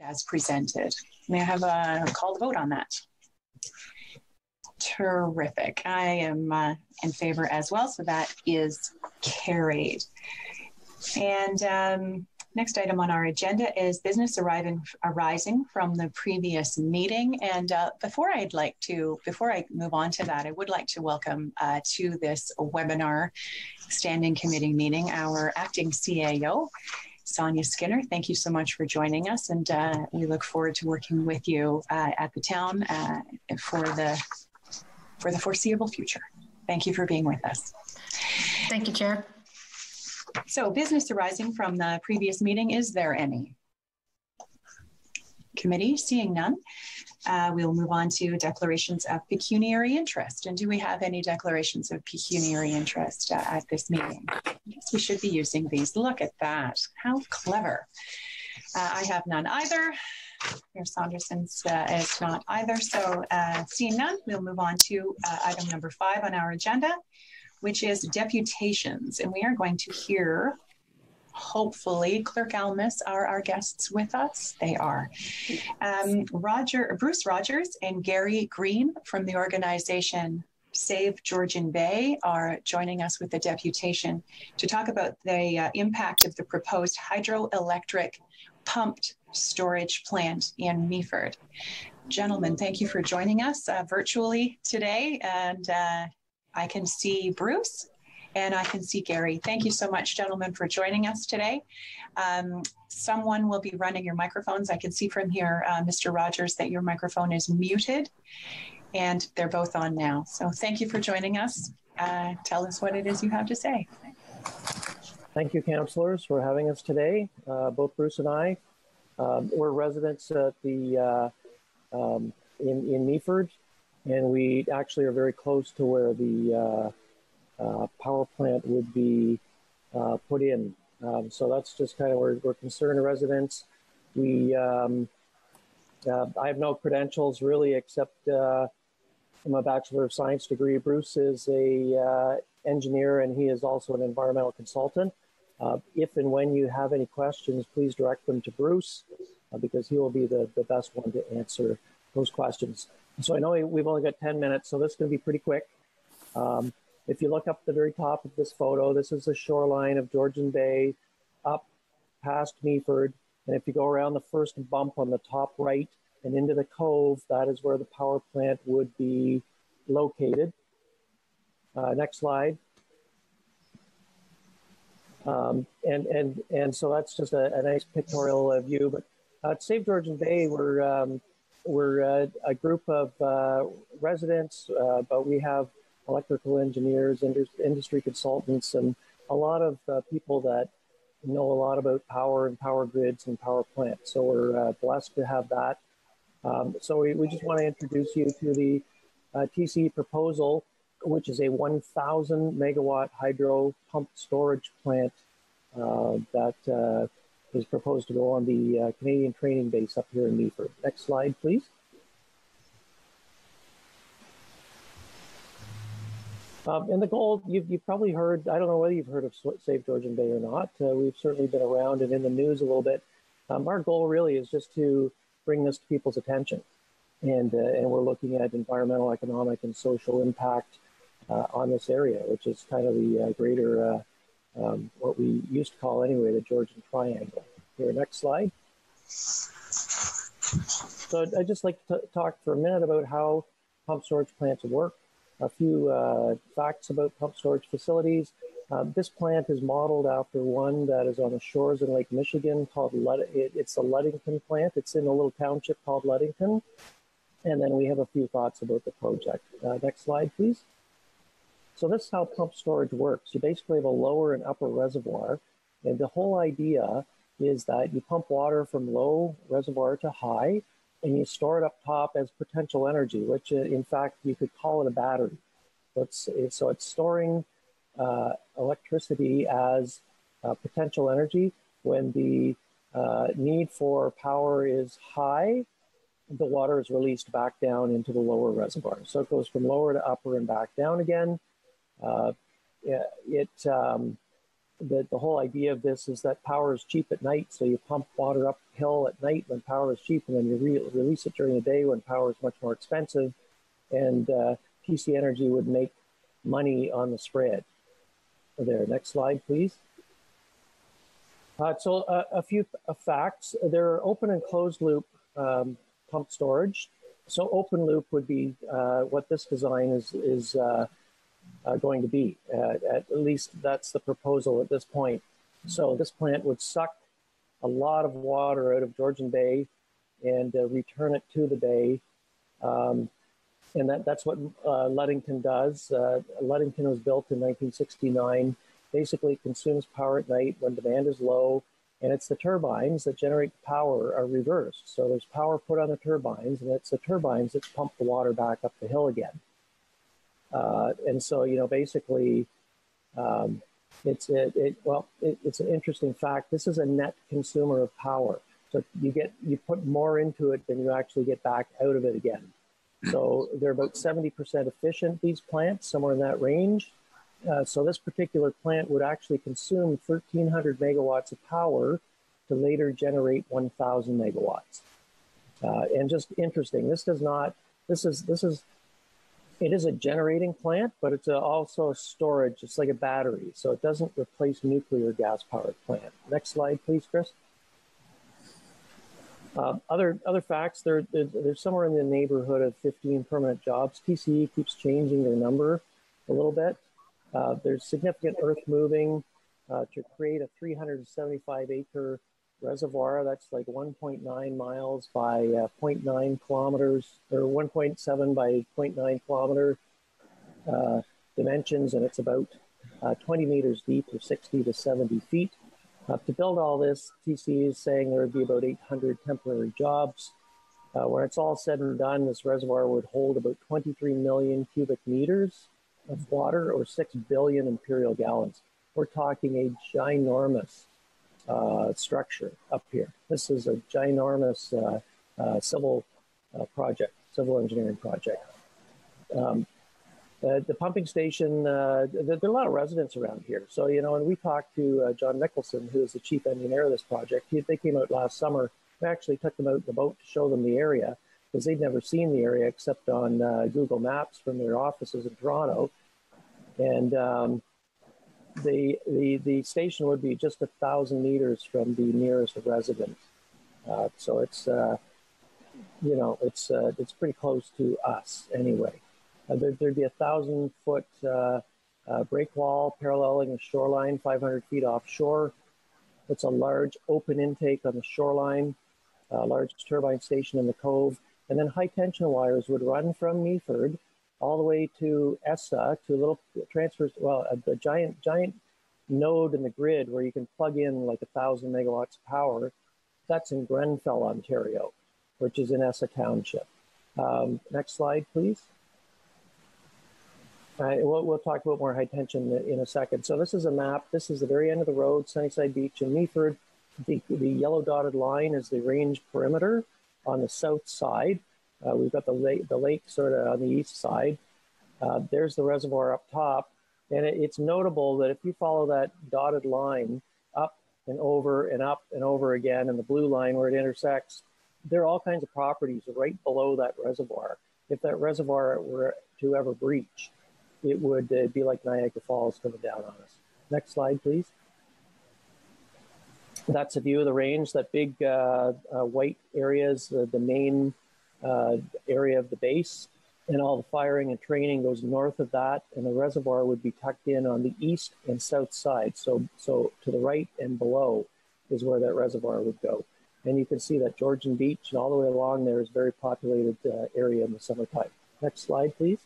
as presented. May I have a call to vote on that? Terrific. I am in favor as well, so that is carried. And next item on our agenda is business arising from the previous meeting. And before I move on to that, I would like to welcome to this webinar standing committee meeting our acting CAO, Sonia Skinner. Thank you so much for joining us, and we look forward to working with you at the town for the foreseeable future. Thank you for being with us. Thank you, Chair. So, business arising from the previous meeting, is there any? Committee, seeing none, we'll move on to declarations of pecuniary interest. And do we have any declarations of pecuniary interest at this meeting? Yes, we should be using these. Look at that. How clever. I have none either. Mayor Saunderson's is not either. So seeing none, we'll move on to item number 5 on our agenda, which is deputations. And we are going to hear, hopefully, Clerk Almus are our guests with us. They are. Bruce Rogers and Gary Green from the organization Save Georgian Bay are joining us with a deputation to talk about the impact of the proposed hydroelectric pumped storage plant in Meaford. Gentlemen, thank you for joining us virtually today. And I can see Bruce and I can see Gary. Thank you so much, gentlemen, for joining us today. Someone will be running your microphones. I can see from here, Mr. Rogers, that your microphone is muted, and they're both on now. So thank you for joining us. Tell us what it is you have to say. Thank you, councillors, for having us today. Both Bruce and I, we're residents at the in Meaford, and we actually are very close to where the power plant would be put in. So that's just kind of where we're concerned residents. I have no credentials really, except I'm a Bachelor of Science degree. Bruce is a engineer, and he is also an environmental consultant. If and when you have any questions, please direct them to Bruce, because he will be the best one to answer those questions. So I know we've only got 10 minutes, so this is going to be pretty quick. If you look up at the very top of this photo, this is the shoreline of Georgian Bay up past Meaford. And if you go around the first bump on the top right and into the Cove, that is where the power plant would be located. Next slide. And so that's just a nice pictorial view. But at Save Georgian Bay, we're a group of residents, but we have electrical engineers, industry consultants, and a lot of people that know a lot about power and power grids and power plants. So we're blessed to have that. So we just want to introduce you to the TC proposal, which is a 1,000 megawatt hydro pumped storage plant that is proposed to go on the Canadian training base up here in Meaford. Next slide, please. And the goal, you've probably heard, I don't know whether you've heard of Save Georgian Bay or not. We've certainly been around and in the news a little bit. Our goal really is just to bring this to people's attention. And we're looking at environmental, economic, and social impact on this area, which is kind of the greater, what we used to call anyway, the Georgian Triangle. Here, next slide. So I'd just like to talk for a minute about how pump storage plants work. A few facts about pump storage facilities. This plant is modeled after one that is on the shores in Lake Michigan called, it's the Ludington plant. It's in a little township called Ludington. And then we have a few thoughts about the project. Next slide, please. So this is how pump storage works. You basically have a lower and upper reservoir. And the whole idea is that you pump water from low reservoir to high, and you store it up top as potential energy, which in fact, you could call it a battery. So it's storing electricity as potential energy. When the need for power is high, the water is released back down into the lower reservoir. So it goes from lower to upper and back down again. the whole idea of this is that power is cheap at night, so you pump water uphill at night when power is cheap, and then you release it during the day when power is much more expensive, and TC Energy would make money on the spread. There, next slide, please. So a few facts. There are open and closed loop pump storage. So open loop would be what this design is going to be. At least that's the proposal at this point. So this plant would suck a lot of water out of Georgian Bay and return it to the bay. And that's what Ludington does. Ludington was built in 1969. Basically consumes power at night when demand is low, and it's the turbines that generate power are reversed. So there's power put on the turbines, and it's the turbines that pump the water back up the hill again. And so, you know, basically, it's an interesting fact. This is a net consumer of power. So you put more into it than you actually get back out of it again. So they're about 70% efficient, these plants, somewhere in that range. So this particular plant would actually consume 1,300 megawatts of power to later generate 1,000 megawatts. And just interesting, it is a generating plant, but it's also a storage. It's like a battery, so it doesn't replace nuclear gas powered plant. Next slide, please, Chris. Other facts, they're somewhere in the neighborhood of 15 permanent jobs. TCE keeps changing their number a little bit. There's significant earth moving to create a 375 acre reservoir. That's like 1.9 miles by 0.9 kilometers, or 1.7 by 0.9 kilometer dimensions, and it's about 20 meters deep, or 60 to 70 feet. To build all this, TCE is saying there would be about 800 temporary jobs. When it's all said and done, this reservoir would hold about 23 million cubic meters of water, or 6 billion imperial gallons. We're talking a ginormous structure up here. This is a ginormous civil engineering project. The pumping station, there are a lot of residents around here. So, you know, and we talked to John Nicholson, who is the chief engineer of this project. They came out last summer. We actually took them out in the boat to show them the area, because they'd never seen the area except on Google Maps from their offices in Toronto. And the station would be just 1,000 meters from the nearest resident. So it's, you know, it's pretty close to us anyway. There'd be a 1,000-foot break wall paralleling the shoreline, 500 feet offshore. It's a large open intake on the shoreline, a large turbine station in the Cove, and then high tension wires would run from Meaford all the way to Essa, to a little transfer, well, a giant node in the grid where you can plug in like 1,000 megawatts of power. That's in Grenfell, Ontario, which is in Essa Township. Next slide, please. We'll talk about more high tension in a second. So this is a map. This is the very end of the road, Sunnyside Beach in Meaford. The yellow dotted line is the range perimeter on the south side. We've got the lake sort of on the east side. There's the reservoir up top. And it's notable that if you follow that dotted line up and over and up and over again, and the blue line where it intersects, there are all kinds of properties right below that reservoir. If that reservoir were to ever breach, it would be like Niagara Falls coming down on us. Next slide, please. That's a view of the range. That big white area is the main area of the base, and all the firing and training goes north of that, and the reservoir would be tucked in on the east and south side. So to the right and below is where that reservoir would go. And you can see that Georgian Beach and all the way along there is a very populated area in the summertime. Next slide, please.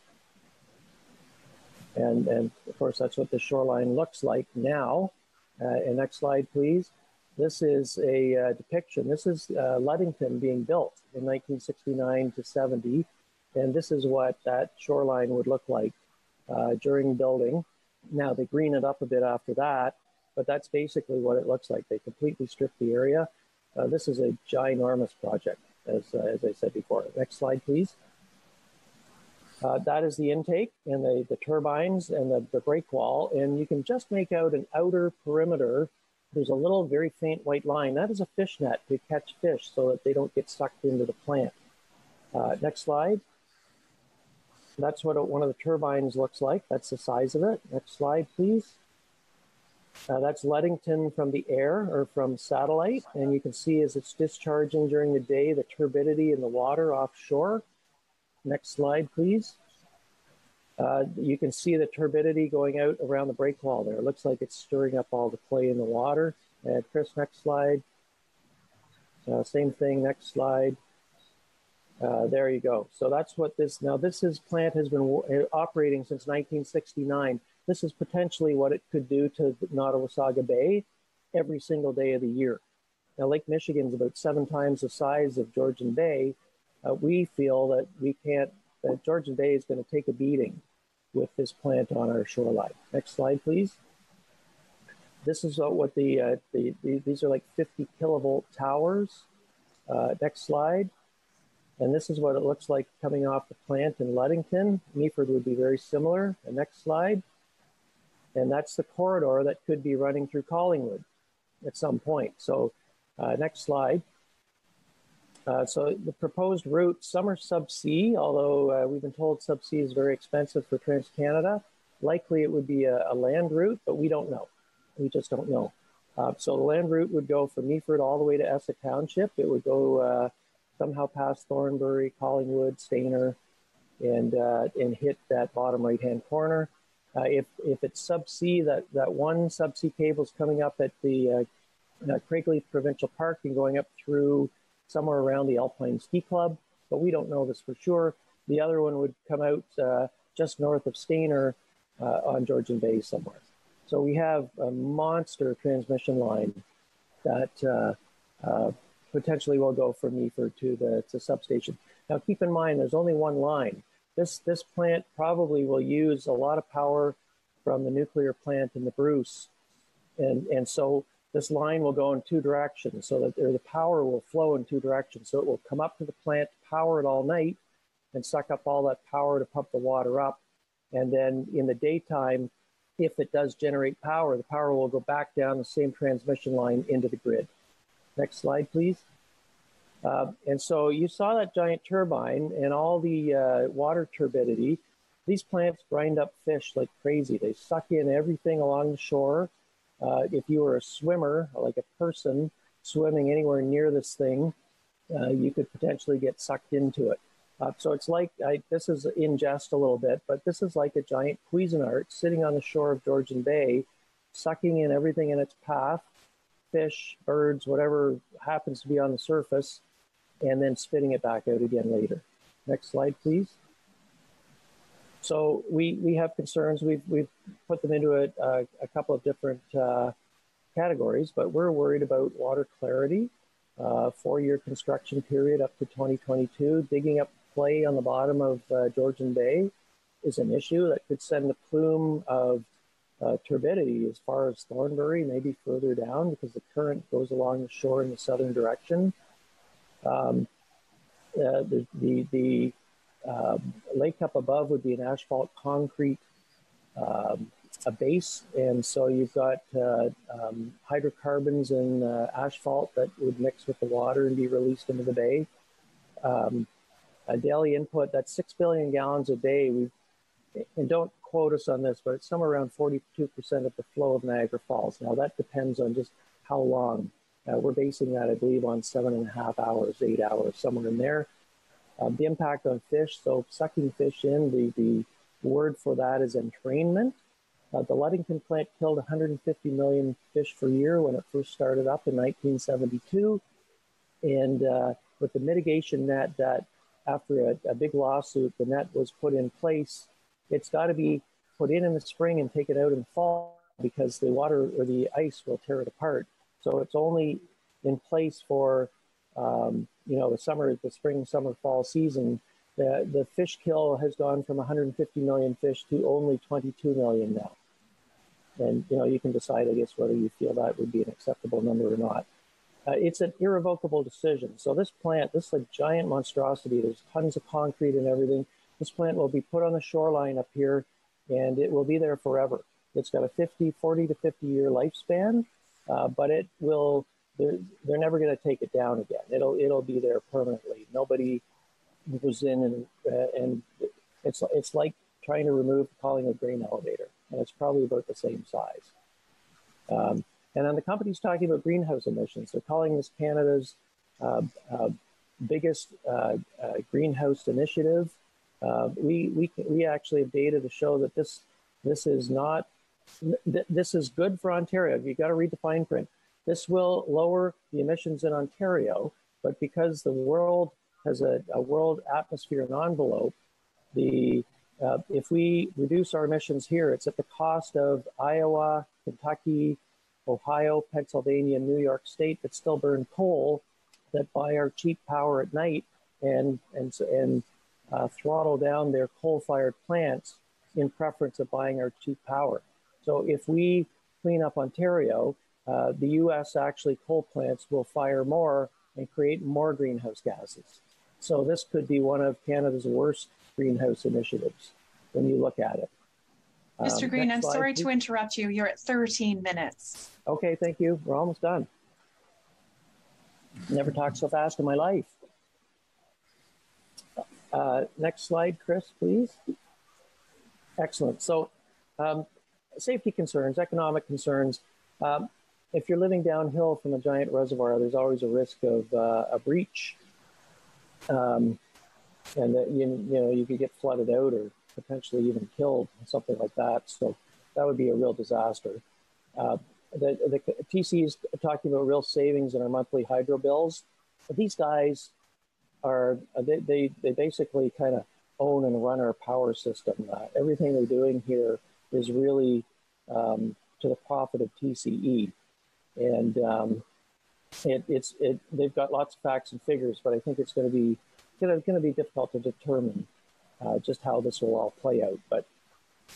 And of course, that's what the shoreline looks like now. And next slide, please. This is a depiction. This is Ludington being built in 1969 to 70. And this is what that shoreline would look like during building. Now, they green it up a bit after that, but that's basically what it looks like. They completely stripped the area. This is a ginormous project, as I said before. Next slide, please. That is the intake and the turbines and the break wall. And you can just make out an outer perimeter. There's a little very faint white line. That is a fish net to catch fish so that they don't get sucked into the plant. Next slide. That's what one of the turbines looks like. That's the size of it. Next slide, please. That's Leadington from the air or from satellite. And you can see as it's discharging during the day, the turbidity in the water offshore. Next slide, please. You can see the turbidity going out around the break wall there. It looks like it's stirring up all the clay in the water. Chris, next slide. Same thing, next slide. There you go. So that's what this plant has been operating since 1969. This is potentially what it could do to Nottawasaga Bay every single day of the year. Now, Lake Michigan is about 7 times the size of Georgian Bay. We feel that that Georgian Bay is going to take a beating with this plant on our shoreline. Next slide, please. This is what these are like 50 kilovolt towers. Next slide. And this is what it looks like coming off the plant in Leadington. Meaford would be very similar. The next slide. And that's the corridor that could be running through Collingwood at some point. So next slide. So the proposed route, some are subsea, although we've been told subsea is very expensive for TransCanada. Likely it would be a land route, but we don't know. We just don't know. So the land route would go from Meaford all the way to Essa Township. It would go somehow past Thornbury, Collingwood, Stayner, and hit that bottom right-hand corner. If it's subsea, that one subsea cable is coming up at the Craigleith Provincial Park and going up through somewhere around the Alpine Ski Club, but we don't know this for sure. The other one would come out just north of Stayner on Georgian Bay somewhere. So we have a monster transmission line that potentially will go from Meaford to the substation. Now keep in mind, there's only one line. This plant probably will use a lot of power from the nuclear plant in the Bruce. And so this line will go in 2 directions so that the power will flow in 2 directions. So it will come up to the plant, power it all night, and suck up all that power to pump the water up. And then in the daytime, if it does generate power, the power will go back down the same transmission line into the grid. Next slide, please. And so you saw that giant turbine and all the water turbidity. These plants grind up fish like crazy. They suck in everything along the shore. If you were a swimmer, like a person swimming anywhere near this thing, you could potentially get sucked into it. So it's like, this is in jest a little bit, but this is like a giant Cuisinart sitting on the shore of Georgian Bay, sucking in everything in its path, fish, birds, whatever happens to be on the surface, and then spitting it back out again later. Next slide, please. So we have concerns. We've put them into a couple of different categories, but we're worried about water clarity, 4-year construction period up to 2022. Digging up clay on the bottom of Georgian Bay is an issue that could send a plume of turbidity as far as Thornbury, maybe further down because the current goes along the shore in the southern direction. The lake up above would be an asphalt concrete a base, and so you've got hydrocarbons and asphalt that would mix with the water and be released into the bay. A daily input, that's 6 billion gallons a day. And don't quote us on this, but it's somewhere around 42% of the flow of Niagara Falls. Now that depends on just how long. We're basing that, I believe, on 7.5 hours, 8 hours, somewhere in there. The impact on fish, so sucking fish in, the word for that is entrainment. The Leadington plant killed 150 million fish per year when it first started up in 1972. And with the mitigation net that after a big lawsuit, the net was put in place, it's got to be put in the spring and taken out in the fall because the water or the ice will tear it apart. So it's only in place for, the spring, summer, fall season. The fish kill has gone from 150 million fish to only 22 million now. And, you can decide, I guess, whether you feel that would be an acceptable number or not. It's an irrevocable decision. So this plant, this is a giant monstrosity. There's tons of concrete and everything. This plant will be put on the shoreline up here, and it will be there forever. It's got a 40 to 50 year lifespan, but it will. They're never going to take it down again. It'll be there permanently. Nobody goes in and it's like trying to remove the Collingwood grain elevator, and it's probably about the same size. And then the company's talking about greenhouse emissions. They're calling this Canada's biggest greenhouse initiative. We actually have data to show that this is not. This is good for Ontario. You've got to read the fine print. This will lower the emissions in Ontario, but because the world has a world atmosphere and envelope, if we reduce our emissions here, it's at the cost of Iowa, Kentucky, Ohio, Pennsylvania, New York State that still burn coal, that buy our cheap power at night and throttle down their coal-fired plants in preference of buying our cheap power. So if we clean up Ontario, the U.S. actually coal plants will fire more and create more greenhouse gases. So this could be one of Canada's worst greenhouse initiatives when you look at it. Mr. Green, I'm sorry to interrupt you. You're at 13 minutes. Okay, thank you. We're almost done. Never talked so fast in my life. Next slide, Chris, please. Excellent. So safety concerns, economic concerns. If you're living downhill from a giant reservoir, there's always a risk of a breach. And that you could get flooded out or potentially even killed, something like that. So that would be a real disaster. The TC is talking about real savings in our monthly hydro bills. But these guys they basically kind of own and run our power system. Everything they're doing here is really to the profit of TCE. And they've got lots of facts and figures, but I think it's going to be difficult to determine just how this will all play out. But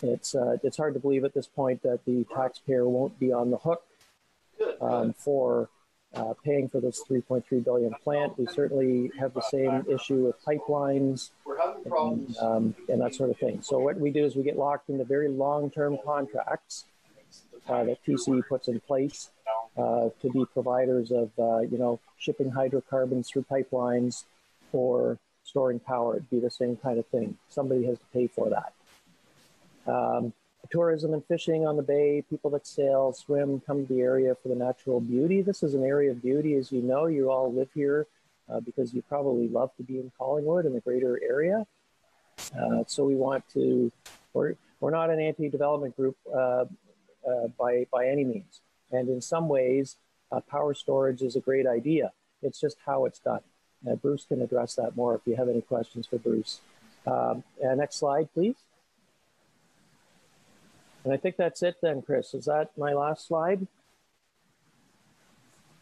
it's hard to believe at this point that the taxpayer won't be on the hook for paying for this $3.3 billion plant. We certainly have the same issue with pipelines and that sort of thing. So what we do is we get locked into very long-term contracts that TCE puts in place to be providers of, shipping hydrocarbons through pipelines or storing power. It'd be the same kind of thing. Somebody has to pay for that. Tourism and fishing on the bay, people that sail, swim, come to the area for the natural beauty. This is an area of beauty, as you know. You all live here because you probably love to be in Collingwood and the greater area. So we want to, we're not an anti-development group by any means. And in some ways, power storage is a great idea. It's just how it's done. Bruce can address that more if you have any questions for Bruce. Next slide, please. And I think that's it then, Chris. Is that my last slide?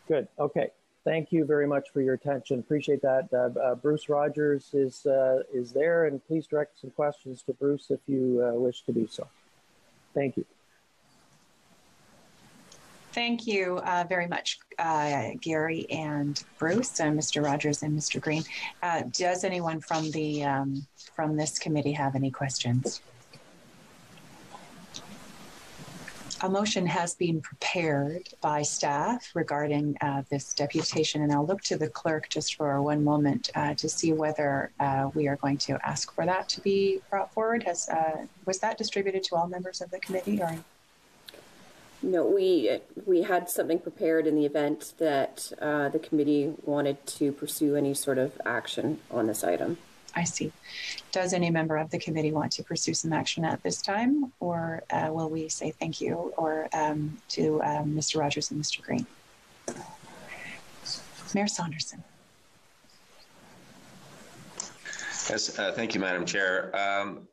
Good. Okay. Thank you very much for your attention. Appreciate that. Bruce Rogers is there, and please direct some questions to Bruce if you wish to do so. Thank you. Thank you very much, Gary and Bruce and Mr. Rogers and Mr. Green. Does anyone from this committee have any questions? A motion has been prepared by staff regarding this deputation, and I'll look to the clerk just for one moment to see whether we are going to ask for that to be brought forward. Was that distributed to all members of the committee, or? No, we had something prepared in the event that the committee wanted to pursue any sort of action on this item. I see. Does any member of the committee want to pursue some action at this time, or will we say thank you or to Mr. Rogers and Mr. Green? Mayor Saunderson. Yes, thank you, Madam Chair.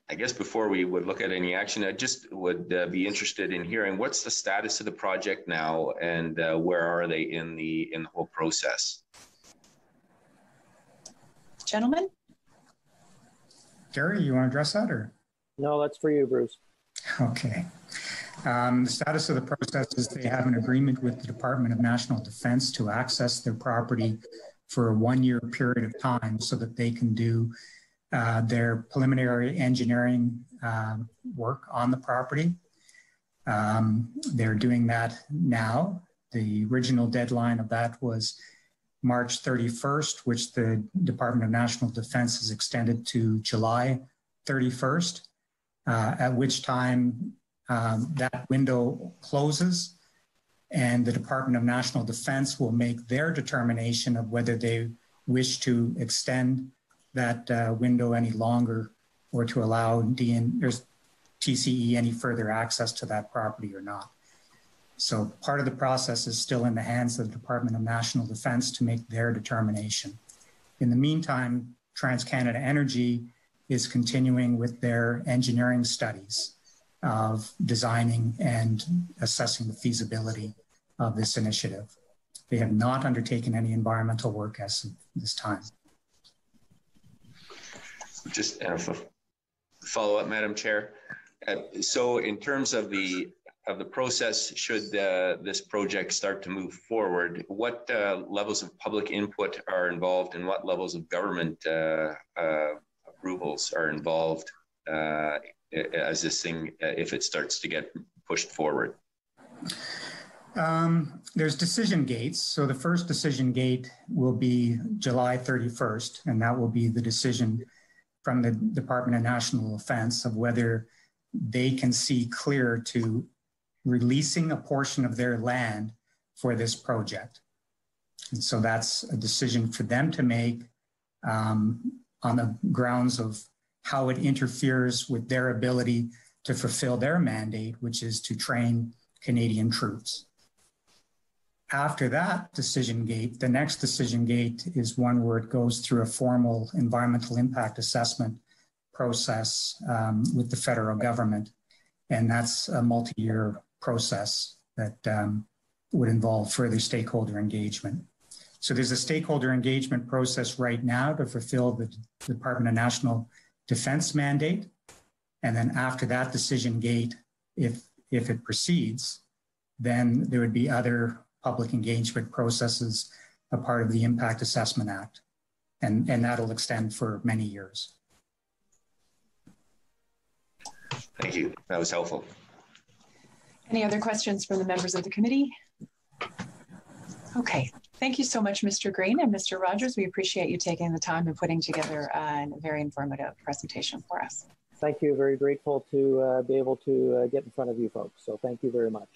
I guess before we would look at any action, I just would be interested in hearing what's the status of the project now, and where are they in the whole process? Gentlemen? Gary, you want to address that, or? No, that's for you, Bruce. Okay. The status of the process is they have an agreement with the Department of National Defense to access their property for a 1-year period of time so that they can do their preliminary engineering work on the property. They're doing that now. The original deadline of that was March 31st, which the Department of National Defense has extended to July 31st, at which time that window closes and the Department of National Defense will make their determination of whether they wish to extend that window any longer or to allow TCE any further access to that property or not. So part of the process is still in the hands of the Department of National Defense to make their determination. In the meantime, TransCanada Energy is continuing with their engineering studies of designing and assessing the feasibility of this initiative. They have not undertaken any environmental work as of this time. Just a follow up, Madam Chair. So in terms of the process, should this project start to move forward, what levels of public input are involved and what levels of government approvals are involved as this thing, if it starts to get pushed forward? There's decision gates. So the first decision gate will be July 31st, and that will be the decision from the Department of National Defense of whether they can see clear to releasing a portion of their land for this project. And so that's a decision for them to make on the grounds of how it interferes with their ability to fulfill their mandate, which is to train Canadian troops. After that decision gate, the next decision gate is one where it goes through a formal environmental impact assessment process with the federal government. And that's a multi-year process that would involve further stakeholder engagement. So there's a stakeholder engagement process right now to fulfill the Department of National Defense mandate. And then after that decision gate, if it proceeds, then there would be other public engagement processes, a part of the Impact Assessment Act. And that'll extend for many years. Thank you. That was helpful. Any other questions from the members of the committee? Okay. Thank you so much, Mr. Green and Mr. Rogers. We appreciate you taking the time and putting together a very informative presentation for us. Thank you. Very grateful to be able to get in front of you folks. So thank you very much.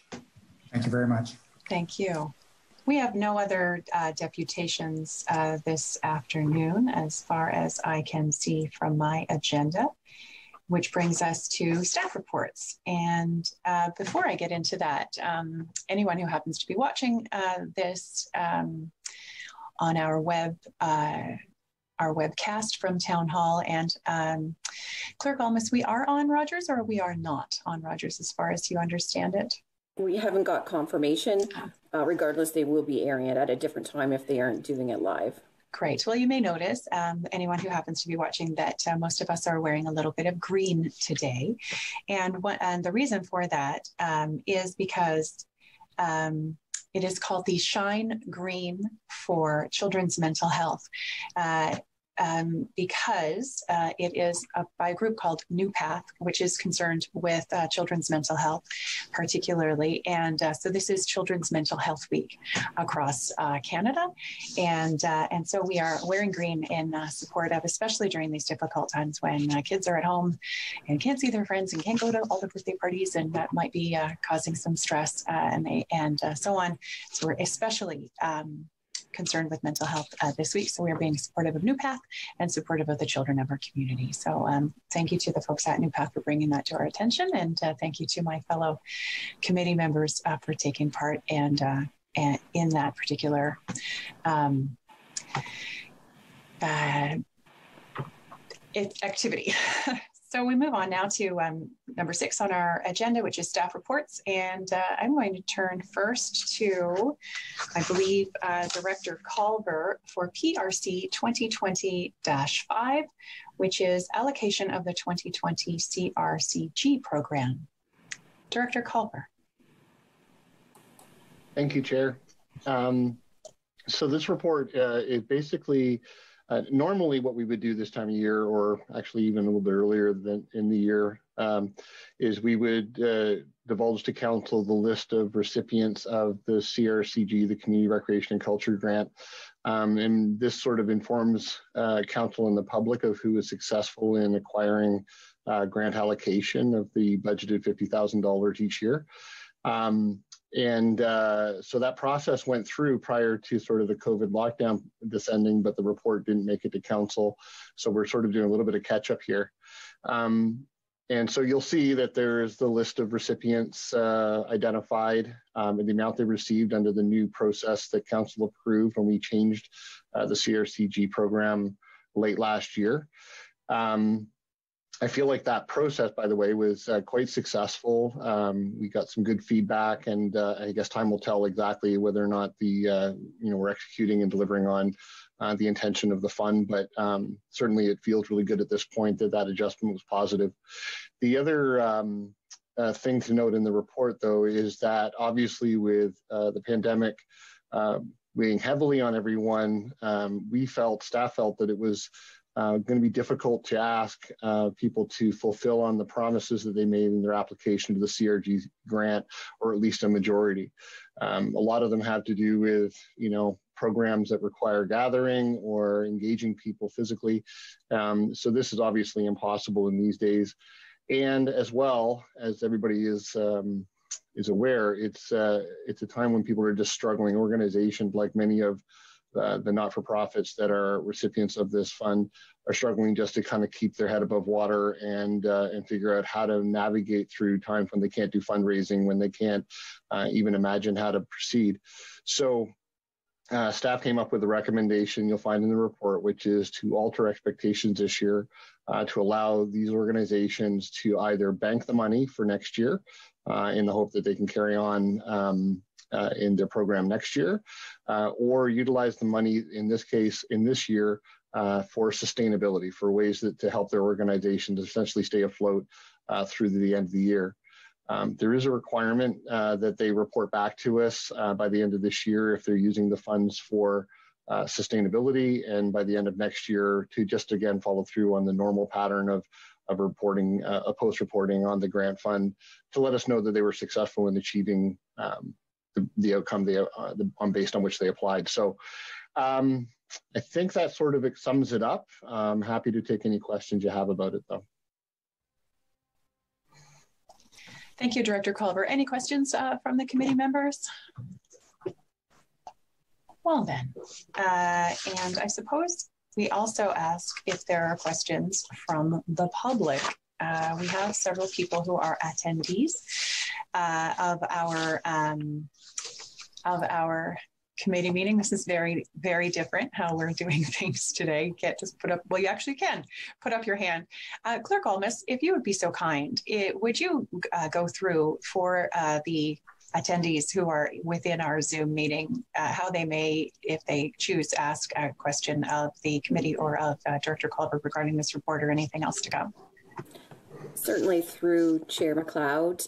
Thank you very much. Thank you. We have no other deputations this afternoon, as far as I can see from my agenda, which brings us to staff reports. And before I get into that, anyone who happens to be watching this on our webcast from Town Hall, and Clerk Almas, we are on Rogers, or we are not on Rogers as far as you understand it? We haven't got confirmation. Regardless, they will be airing it at a different time if they aren't doing it live. Great. Well, you may notice, anyone who happens to be watching, that most of us are wearing a little bit of green today. And the reason for that is because it is called the Shine Green for Children's Mental Health. Because it is by a group called New Path, which is concerned with children's mental health particularly. And so this is Children's Mental Health Week across Canada. And so we are wearing green in support of, especially during these difficult times when kids are at home and can't see their friends and can't go to all the birthday parties, and that might be causing some stress and so on. So we're especially concerned with mental health this week. So we are being supportive of New Path and supportive of the children of our community. So thank you to the folks at New Path for bringing that to our attention. And thank you to my fellow committee members for taking part and in that particular activity. So we move on now to number 6 on our agenda, which is staff reports. And I'm going to turn first to, I believe, Director Culver for PRC 2020-5, which is allocation of the 2020 CRCG program. Director Culver. Thank you, Chair. So this report, it basically Normally what we would do this time of year, or actually even a little bit earlier than in the year, is we would divulge to council the list of recipients of the CRCG, the Community Recreation and Culture Grant. And this sort of informs council and the public of who is successful in acquiring grant allocation of the budgeted $50,000 each year. So that process went through prior to sort of the COVID lockdown descending, but the report didn't make it to council. So we're sort of doing a little bit of catch up here. And so you'll see that there's the list of recipients identified and the amount they received under the new process that council approved when we changed the CRCG program late last year. I feel like that process, by the way, was quite successful. We got some good feedback, and I guess time will tell exactly whether or not we're executing and delivering on the intention of the fund. But certainly, it feels really good at this point that adjustment was positive. The other thing to note in the report, though, is that obviously with the pandemic weighing heavily on everyone, staff felt that it was going to be difficult to ask people to fulfill on the promises that they made in their application to the CRG grant, or at least a majority. A lot of them have to do with, programs that require gathering or engaging people physically. So this is obviously impossible in these days. And as well, as everybody is aware, it's a time when people are just struggling. Organizations like many of the not-for-profits that are recipients of this fund are struggling just to kind of keep their head above water and figure out how to navigate through times when they can't do fundraising, when they can't even imagine how to proceed. So staff came up with a recommendation you'll find in the report, which is to alter expectations this year to allow these organizations to either bank the money for next year in the hope that they can carry on in their program next year, or utilize the money, in this case, in this year, for sustainability, for ways to help their organization to essentially stay afloat through the end of the year. There is a requirement that they report back to us by the end of this year if they're using the funds for sustainability, and by the end of next year to just again follow through on the normal pattern of reporting, post-reporting on the grant fund to let us know that they were successful in achieving the outcome based on which they applied. So I think that sort of sums it up. I'm happy to take any questions you have about it, though. Thank you, Director Culver. Any questions from the committee members? Well then, and I suppose we also ask if there are questions from the public. We have several people who are attendees of our committee meeting. This is very, very different how we're doing things today. You can't just put up, well, you actually can put up your hand. Clerk Almas, if you would be so kind, would you go through for the attendees who are within our Zoom meeting, how they may, if they choose, ask a question of the committee or of Director Culver regarding this report or anything else to come? Certainly through Chair McLeod.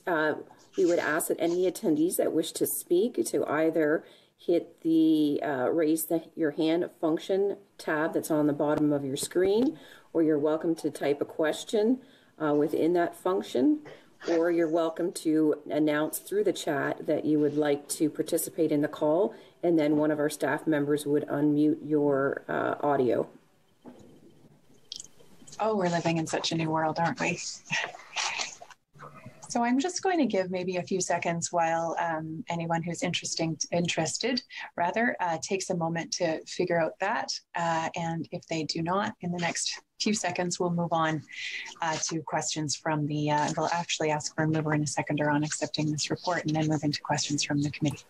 We would ask that any attendees that wish to speak to either hit the raise your hand function tab that's on the bottom of your screen, or you're welcome to type a question within that function, or you're welcome to announce through the chat that you would like to participate in the call, and then one of our staff members would unmute your audio. Oh, we're living in such a new world, aren't we? So I'm just going to give maybe a few seconds while anyone who's interested takes a moment to figure out that. And if they do not, in the next few seconds, we'll move on to questions from the, we'll actually ask for a mover and a seconder on accepting this report and then move into questions from the committee.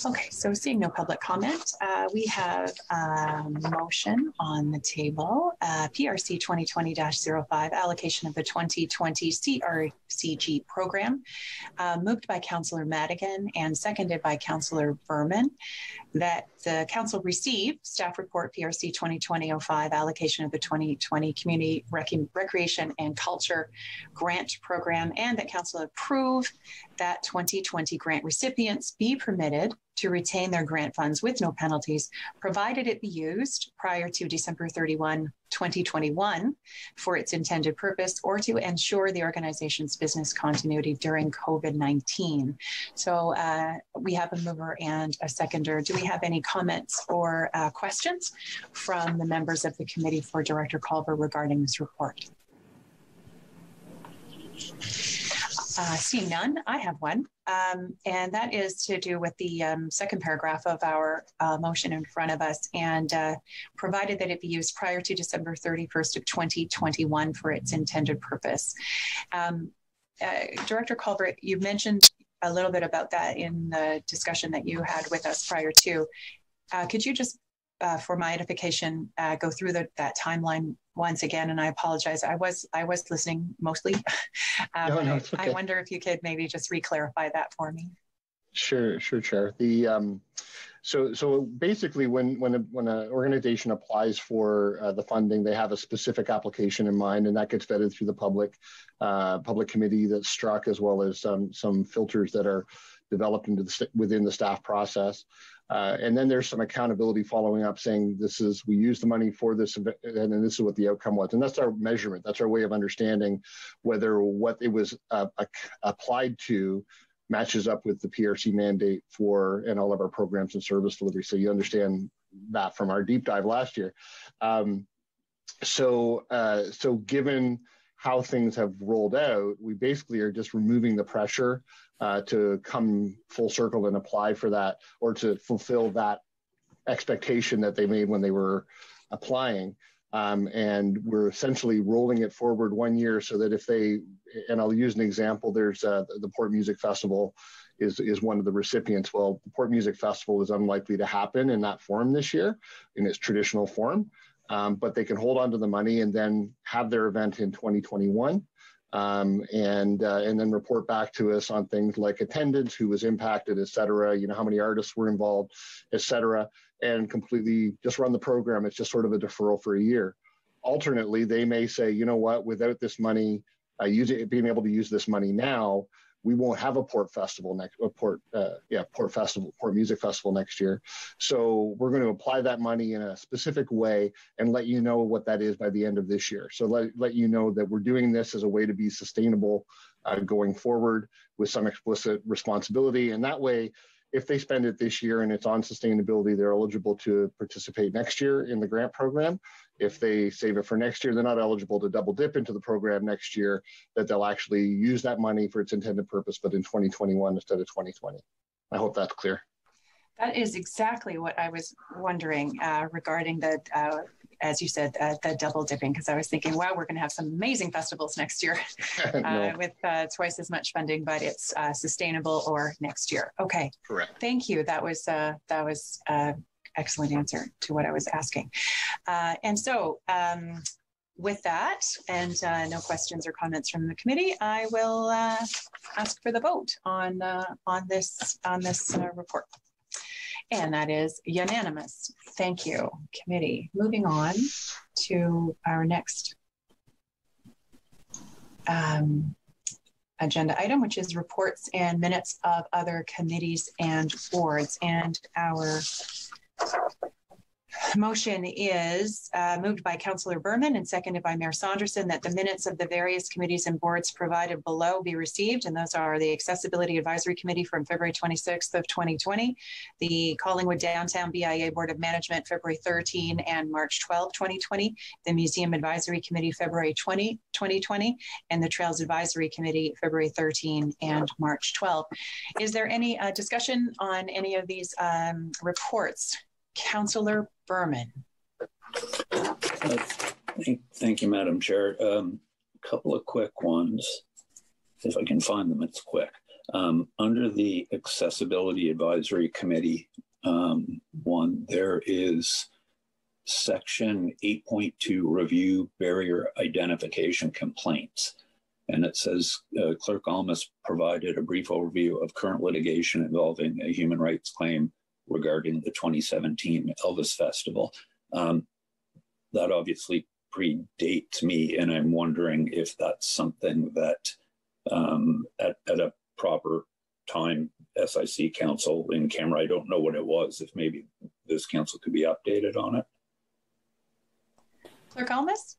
Okay, so seeing no public comment, we have a motion on the table, PRC 2020-05, allocation of the 2020 CRCG program, moved by Councillor Madigan and seconded by Councillor Berman, that the Council receive staff report PRC 2020-05, allocation of the 2020 Community Recreation and Culture Grant Program, and that Council approve that 2020 grant recipients be permitted to retain their grant funds with no penalties, provided it be used prior to December 31, 2021 for its intended purpose or to ensure the organization's business continuity during COVID-19. So we have a mover and a seconder. Do we have any comments or questions from the members of the committee for Director Culver regarding this report? Seeing none, I have one, and that is to do with the second paragraph of our motion in front of us, and provided that it be used prior to December 31st of 2021 for its intended purpose. Director Culver, you mentioned a little bit about that in the discussion that you had with us prior to. Could you just, for my edification, go through that timeline once again? And I apologize, I was listening mostly. No, it's okay. I wonder if you could maybe just re-clarify that for me. Sure, Chair. The so basically, when an organization applies for the funding, they have a specific application in mind, and that gets vetted through the public committee that's struck, as well as some filters that are developed within the staff process. And then there's some accountability following up, saying we use the money for this event, and then this is what the outcome was. And that's our measurement. That's our way of understanding whether what it was applied to matches up with the PRC mandate and all of our programs and service delivery. So you understand that from our deep dive last year. So given how things have rolled out, we basically are just removing the pressure to come full circle and apply for that, or to fulfill that expectation that they made when they were applying. And we're essentially rolling it forward 1 year, so that and I'll use an example, there's the Port Music Festival is one of the recipients. Well, the Port Music Festival is unlikely to happen in that form this year, in its traditional form. But they can hold on to the money and then have their event in 2021, and then report back to us on things like attendance, who was impacted, et cetera, how many artists were involved, et cetera, and completely just run the program. It's just sort of a deferral for a year. Alternately, they may say, you know what, without this money, being able to use this money now, we won't have a Port Music Festival next year. So we're going to apply that money in a specific way and let you know what that is by the end of this year. So let you know that we're doing this as a way to be sustainable going forward with some explicit responsibility. And that way, if they spend it this year and it's on sustainability, they're eligible to participate next year in the grant program. If they save it for next year, they're not eligible to double dip into the program next year, that they'll actually use that money for its intended purpose, but in 2021 instead of 2020. I hope that's clear. That is exactly what I was wondering regarding the, as you said, the double dipping, because I was thinking, wow, we're going to have some amazing festivals next year with twice as much funding, but it's sustainable or next year. Okay. Correct. Thank you. That was excellent answer to what I was asking. And so with that, and no questions or comments from the committee, I will ask for the vote on this report. And that is unanimous. Thank you, committee. Moving on to our next agenda item, which is reports and minutes of other committees and boards. And our motion is moved by Councillor Berman and seconded by Mayor Saunderson, that the minutes of the various committees and boards provided below be received. And those are the Accessibility Advisory Committee from February 26th of 2020, the Collingwood Downtown BIA Board of Management February 13 and March 12, 2020, the Museum Advisory Committee February 20, 2020, and the Trails Advisory Committee February 13 and March 12. Is there any discussion on any of these reports? Councillor Berman. Thank you, Madam Chair. A couple of quick ones. If I can find them, it's quick. Under the Accessibility Advisory Committee one, there is section 8.2, review barrier identification complaints. And it says, Clerk Almas provided a brief overview of current litigation involving a human rights claim regarding the 2017 Elvis Festival. That obviously predates me, and I'm wondering if that's something that at a proper time SIC council in camera. I don't know what it was, if maybe this council could be updated on it. Clerk Almas?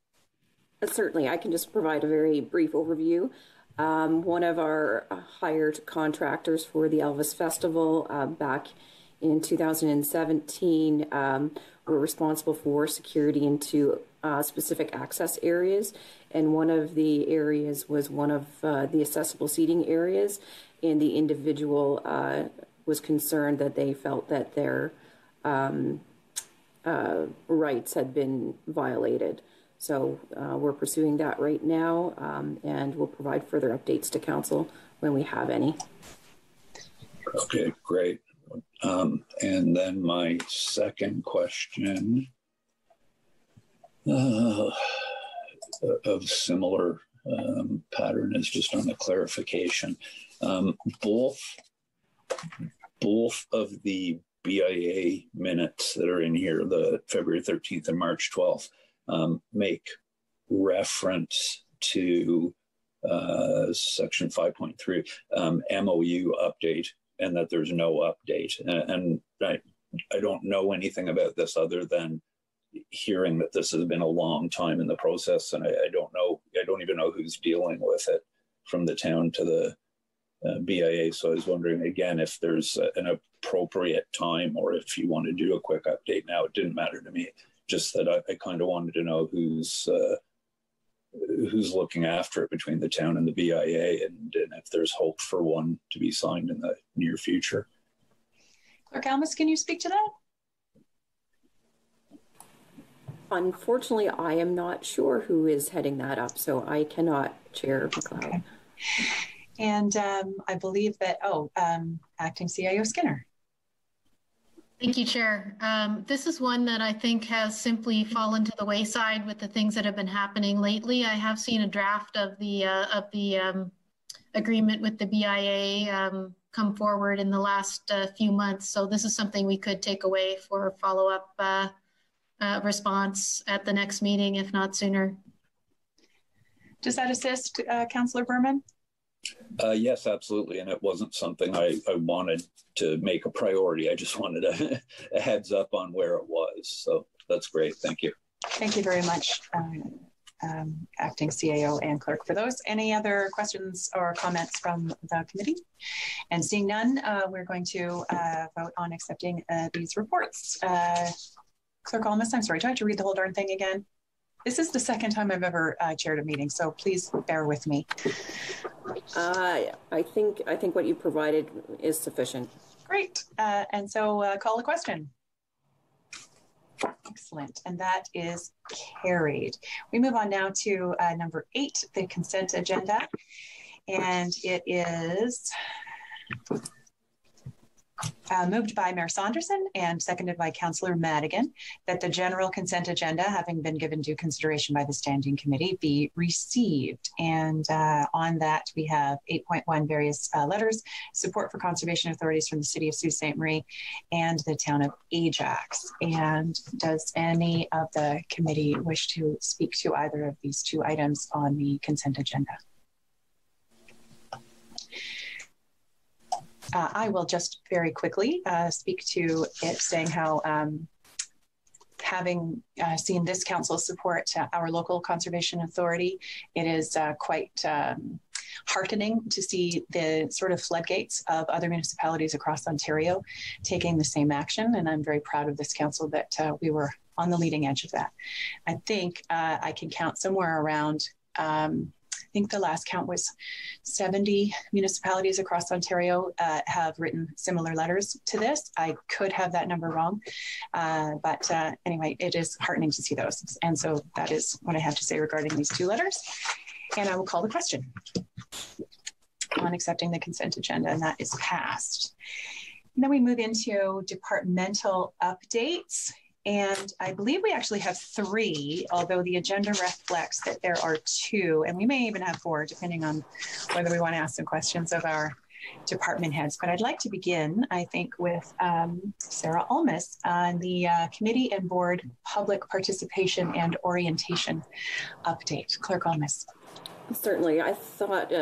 Certainly, I can just provide a very brief overview. One of our hired contractors for the Elvis Festival back in 2017 were responsible for security into specific access areas. And one of the areas was one of the accessible seating areas. And the individual was concerned that they felt that their rights had been violated. So we're pursuing that right now, and we'll provide further updates to council when we have any. Okay, great. And then my second question of similar pattern is just on the clarification. Both of the BIA minutes that are in here, the February 13th and March 12th, make reference to section 5.3 MOU update, and that there's no update. And I don't know anything about this other than hearing that this has been a long time in the process, and I don't even know who's dealing with it from the town to the BIA. So I was wondering again if there's an appropriate time, or if you want to do a quick update now. It didn't matter to me, just that I kind of wanted to know who's looking after it between the town and the BIA, and if there's hope for one to be signed in the near future. Clerk Almas, can you speak to that? Unfortunately, I am not sure who is heading that up, so I cannot chair McLeod. Okay. And I believe that, Acting CIO Skinner. Thank you, Chair. This is one that I think has simply fallen to the wayside with the things that have been happening lately. I have seen a draft of the agreement with the BIA come forward in the last few months. So this is something we could take away for follow-up response at the next meeting, if not sooner. Does that assist, Councillor Berman? Yes, absolutely. And it wasn't something I wanted to make a priority. I just wanted a heads up on where it was. So that's great. Thank you. Thank you very much, Acting CAO and Clerk, for those. Any other questions or comments from the committee? And seeing none, we're going to vote on accepting these reports. Clerk Almas, I'm sorry, do I have to read the whole darn thing again? This is the second time I've ever chaired a meeting, so please bear with me. I think what you provided is sufficient. Great. And so call a question. Excellent. And that is carried. We move on now to number 8, the consent agenda. And it is moved by Mayor Saunderson and seconded by Councillor Madigan that the general consent agenda, having been given due consideration by the Standing Committee, be received. And on that, we have 8.1 various letters, support for conservation authorities from the City of Sault Ste. Marie and the town of Ajax. And does any of the committee wish to speak to either of these two items on the consent agenda? I will just very quickly speak to it, saying how having seen this council support our local conservation authority, it is quite heartening to see the sort of floodgates of other municipalities across Ontario taking the same action. And I'm very proud of this council that we were on the leading edge of that. I think I can count somewhere around I think the last count was 70 municipalities across Ontario have written similar letters to this. I could have that number wrong, but anyway, it is heartening to see those. And so that is what I have to say regarding these two letters. And I will call the question on accepting the consent agenda, and that is passed. And then we move into departmental updates. And I believe we actually have 3, although the agenda reflects that there are 2, and we may even have 4, depending on whether we want to ask some questions of our department heads. But I'd like to begin, I think, with Sarah Almas on the committee and board public participation and orientation update. Clerk Almas. Certainly. I thought,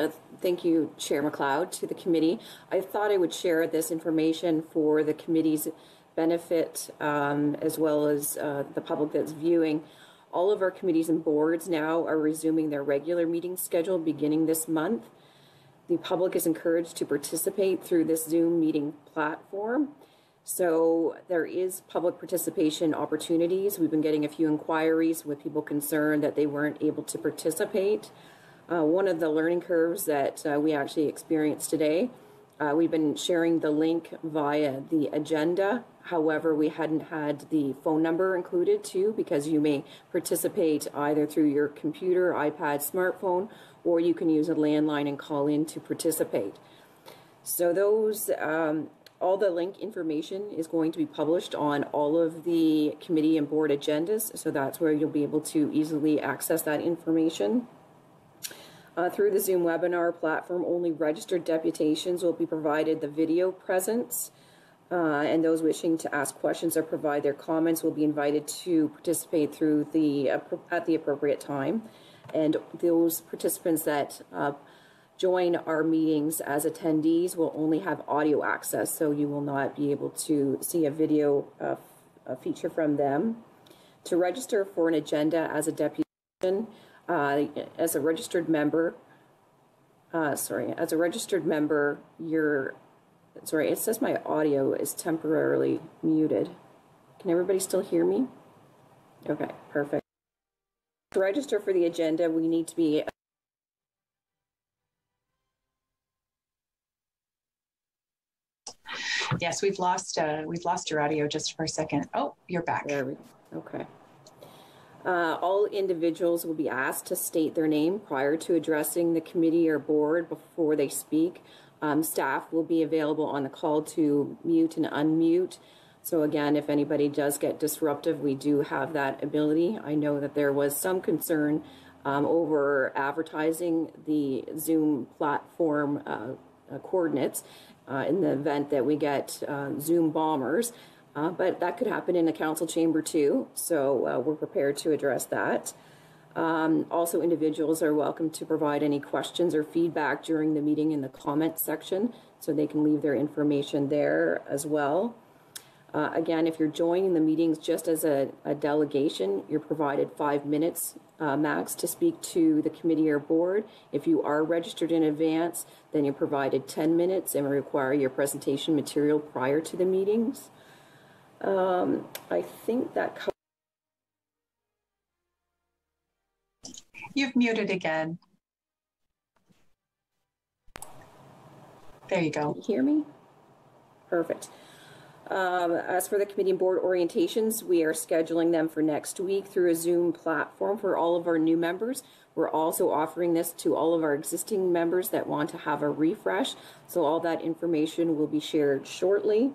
thank you, Chair McLeod, to the committee. I thought I would share this information for the committee's benefit, as well as the public that's viewing. All of our committees and boards now are resuming their regular meeting schedule beginning this month. The public is encouraged to participate through this Zoom meeting platform. So there is public participation opportunities. We've been getting a few inquiries with people concerned that they weren't able to participate. One of the learning curves that we actually experienced today, we've been sharing the link via the agenda. However, we hadn't had the phone number included too, because you may participate either through your computer, iPad, smartphone, or you can use a landline and call in to participate. So those, all the link information is going to be published on all of the committee and board agendas. So that's where you'll be able to easily access that information. Through the Zoom webinar platform, only registered deputations will be provided the video presence, and those wishing to ask questions or provide their comments will be invited to participate through the at the appropriate time. And those participants that join our meetings as attendees will only have audio access, so you will not be able to see a video feature from them. To register for an agenda as a deputation, as a registered member, it says my audio is temporarily muted. Can everybody still hear me? Okay, perfect. To register for the agenda, we need to be Yes, we've lost your audio just for a second. Oh, you're back. There we go. Okay. All individuals will be asked to state their name prior to addressing the committee or board before they speak. Staff will be available on the call to mute and unmute. So again, if anybody does get disruptive, we do have that ability. I know that there was some concern over advertising the Zoom platform coordinates in the event that we get Zoom bombers. But that could happen in a council chamber too, so we're prepared to address that. Also, individuals are welcome to provide any questions or feedback during the meeting in the comment section, so they can leave their information there as well. Again, if you're joining the meetings just as a delegation, you're provided 5 minutes max to speak to the committee or board. If you are registered in advance, then you're provided 10 minutes and require your presentation material prior to the meetings. I think that covers. You've muted again. There you go. Can you hear me? Perfect. As for the committee and board orientations, we are scheduling them for next week through a Zoom platform for all of our new members. We're also offering this to all of our existing members that want to have a refresh. So all that information will be shared shortly.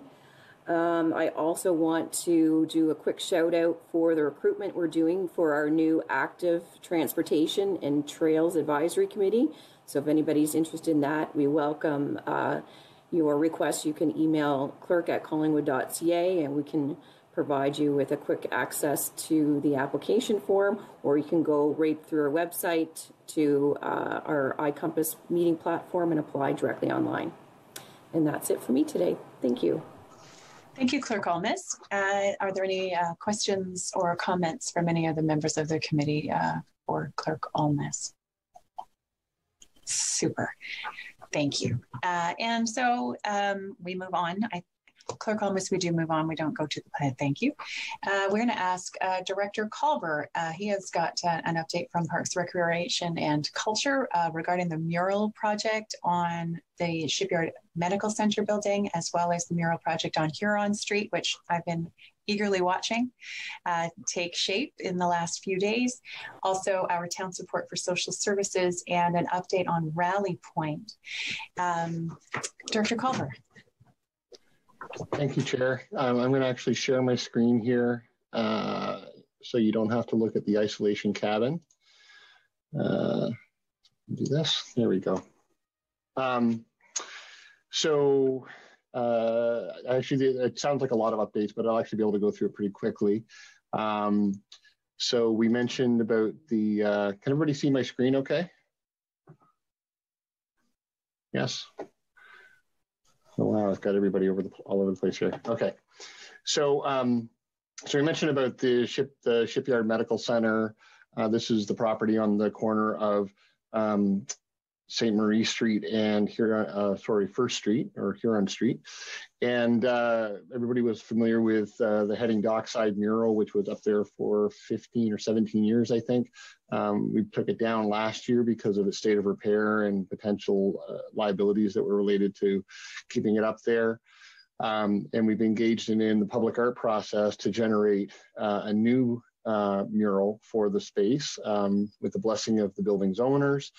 I also want to do a quick shout out for the recruitment we're doing for our new active transportation and trails advisory committee. So if anybody's interested in that, we welcome your request. You can email clerk@collingwood.ca and we can provide you with a quick access to the application form, or you can go right through our website to our iCompass meeting platform and apply directly online. And that's it for me today. Thank you. Thank you, Clerk Almes. Are there any questions or comments from any of the members of the committee for Clerk Almes? Super. Thank you. And so we move on. Clerk Almes, we do move on. We don't go to the thank you. We're going to ask Director Culver. He has got an update from Parks, Recreation and Culture regarding the mural project on the Shipyard Medical Center building, as well as the mural project on Huron Street, which I've been eagerly watching take shape in the last few days. Also, our town support for social services and an update on Rallypoint. Director Culver. Thank you, Chair. I'm going to actually share my screen here so you don't have to look at the isolation cabin. Do this. There we go. Actually, it sounds like a lot of updates, but I'll actually be able to go through it pretty quickly. So we mentioned about the, can everybody see my screen okay? Yes. Oh, wow, I've got everybody all over the place here. Okay. So, so we mentioned about the Shipyard Medical Center. This is the property on the corner of St. Marie Street and First Street or Huron Street. And everybody was familiar with the Heading Dockside mural, which was up there for 15 or 17 years, I think. We took it down last year because of its state of repair and potential liabilities that were related to keeping it up there. And we've engaged in the public art process to generate a new mural for the space with the blessing of the building's owners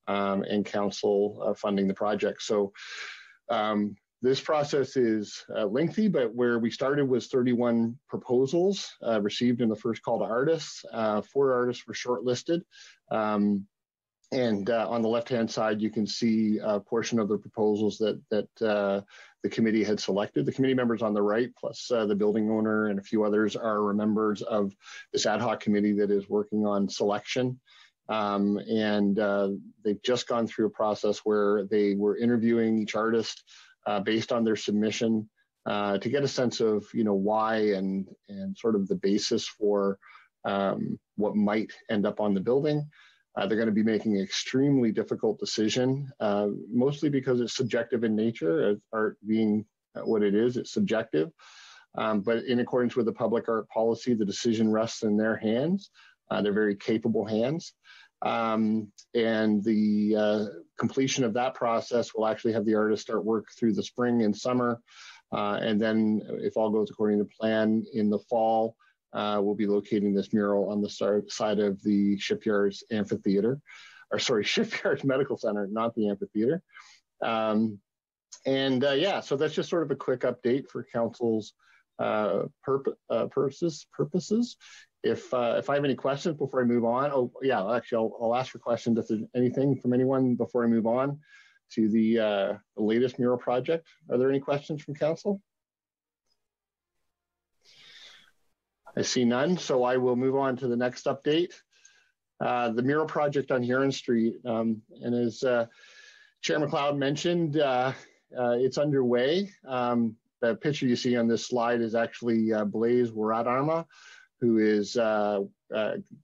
and council funding the project. So this process is lengthy, but where we started was 31 proposals received in the first call to artists. 4 artists were shortlisted. And on the left-hand side, you can see a portion of the proposals that the committee had selected. The committee members on the right, plus the building owner and a few others, are members of this ad hoc committee that is working on selection. And they've just gone through a process where they were interviewing each artist based on their submission to get a sense of, why and sort of the basis for what might end up on the building. They're going to be making an extremely difficult decision, mostly because it's subjective in nature, as art being what it is, it's subjective. But in accordance with the public art policy, the decision rests in their hands. They're very capable hands. And the completion of that process will actually have the artist start work through the spring and summer. And then if all goes according to plan, in the fall, we'll be locating this mural on the side of the Shipyard's amphitheater, Shipyard's Medical Center, not the amphitheater. Yeah, so that's just sort of a quick update for council's purposes. If I have any questions before I move on, I'll ask for questions if there's anything from anyone before I move on to the latest mural project. Are there any questions from council? I see none, so I will move on to the next update. The mural project on Huron Street, and as Chair McLeod mentioned, it's underway. The picture you see on this slide is actually Blaise Waradarma, who is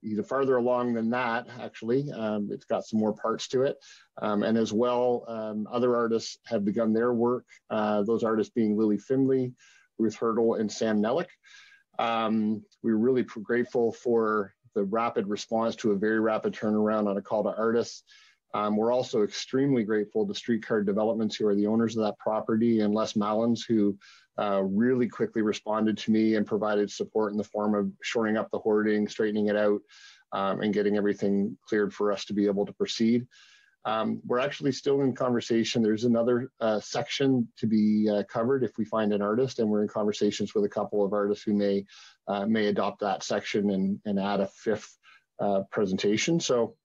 he's farther along than that, actually. It's got some more parts to it. And as well, other artists have begun their work, those artists being Lily Findley, Ruth Hurdle, and Sam Nellick. We're really grateful for the rapid response to a very rapid turnaround on a call to artists. We're also extremely grateful to Streetcar Developments, who are the owners of that property, and Les Mallons, who really quickly responded to me and provided support in the form of shoring up the hoarding, straightening it out, and getting everything cleared for us to be able to proceed. We're actually still in conversation. There's another section to be covered if we find an artist, and we're in conversations with a couple of artists who may adopt that section and add a 5th presentation. So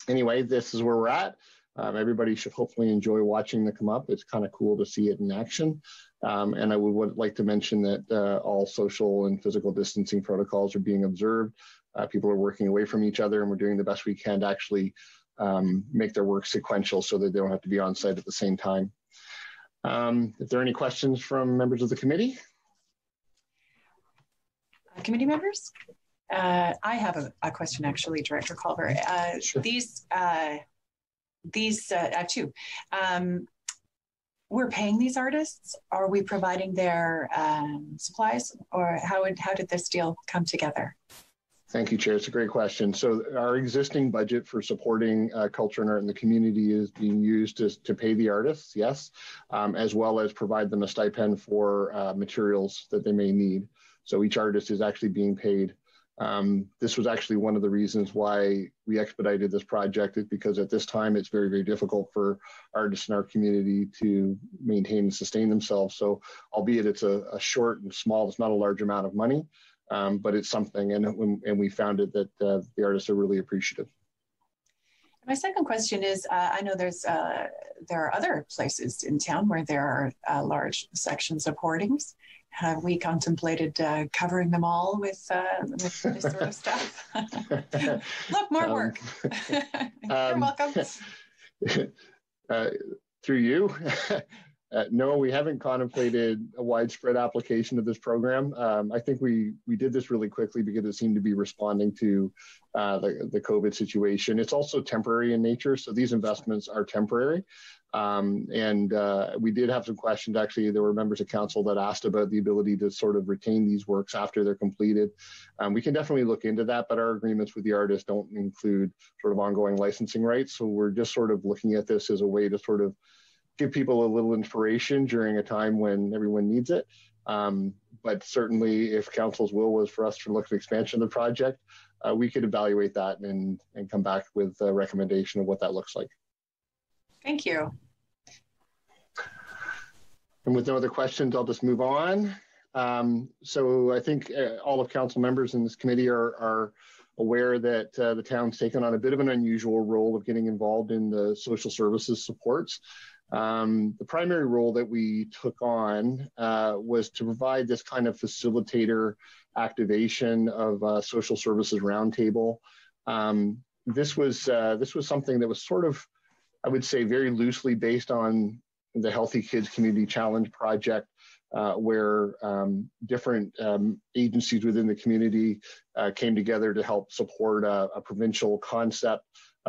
anyway, this is where we're at. Everybody should hopefully enjoy watching them come up. It's kind of cool to see it in action. And I would like to mention that all social and physical distancing protocols are being observed. People are working away from each other, and we're doing the best we can to actually make their work sequential so that they don't have to be on site at the same time. If there are any questions from members of the committee? Committee members? I have a question, actually, Director Culver. Sure. I have 2. We're paying these artists. Are we providing their supplies, or how did this deal come together? Thank you, Chair. It's a great question. So our existing budget for supporting culture and art in the community is being used to pay the artists, yes, as well as provide them a stipend for materials that they may need. So each artist is actually being paid. This was actually one of the reasons why we expedited this project, is because at this time it's very, very difficult for artists in our community to maintain and sustain themselves. So albeit it's a short and small, it's not a large amount of money, but it's something, and we found it that the artists are really appreciative. My second question is, I know there are other places in town where there are large sections of hoardings. Have we contemplated covering them all with this sort of stuff? Look, more work. You're welcome. through you. No, we haven't contemplated a widespread application of this program. I think we did this really quickly because it seemed to be responding to the COVID situation. It's also temporary in nature, so these investments are temporary. We did have some questions. Actually, there were members of council that asked about the ability to sort of retain these works after they're completed. We can definitely look into that, but our agreements with the artist don't include sort of ongoing licensing rights. So we're just sort of looking at this as a way to sort of give people a little inspiration during a time when everyone needs it. But certainly if council's will was for us to look at expansion of the project, we could evaluate that and come back with a recommendation of what that looks like. Thank you. And with no other questions, I'll just move on. So I think all of council members in this committee are aware that the town's taken on a bit of an unusual role of getting involved in the social services supports. The primary role that we took on was to provide this kind of facilitator activation of social services roundtable. This was something that was sort of, I would say, very loosely based on the Healthy Kids Community Challenge project, where different agencies within the community came together to help support a provincial concept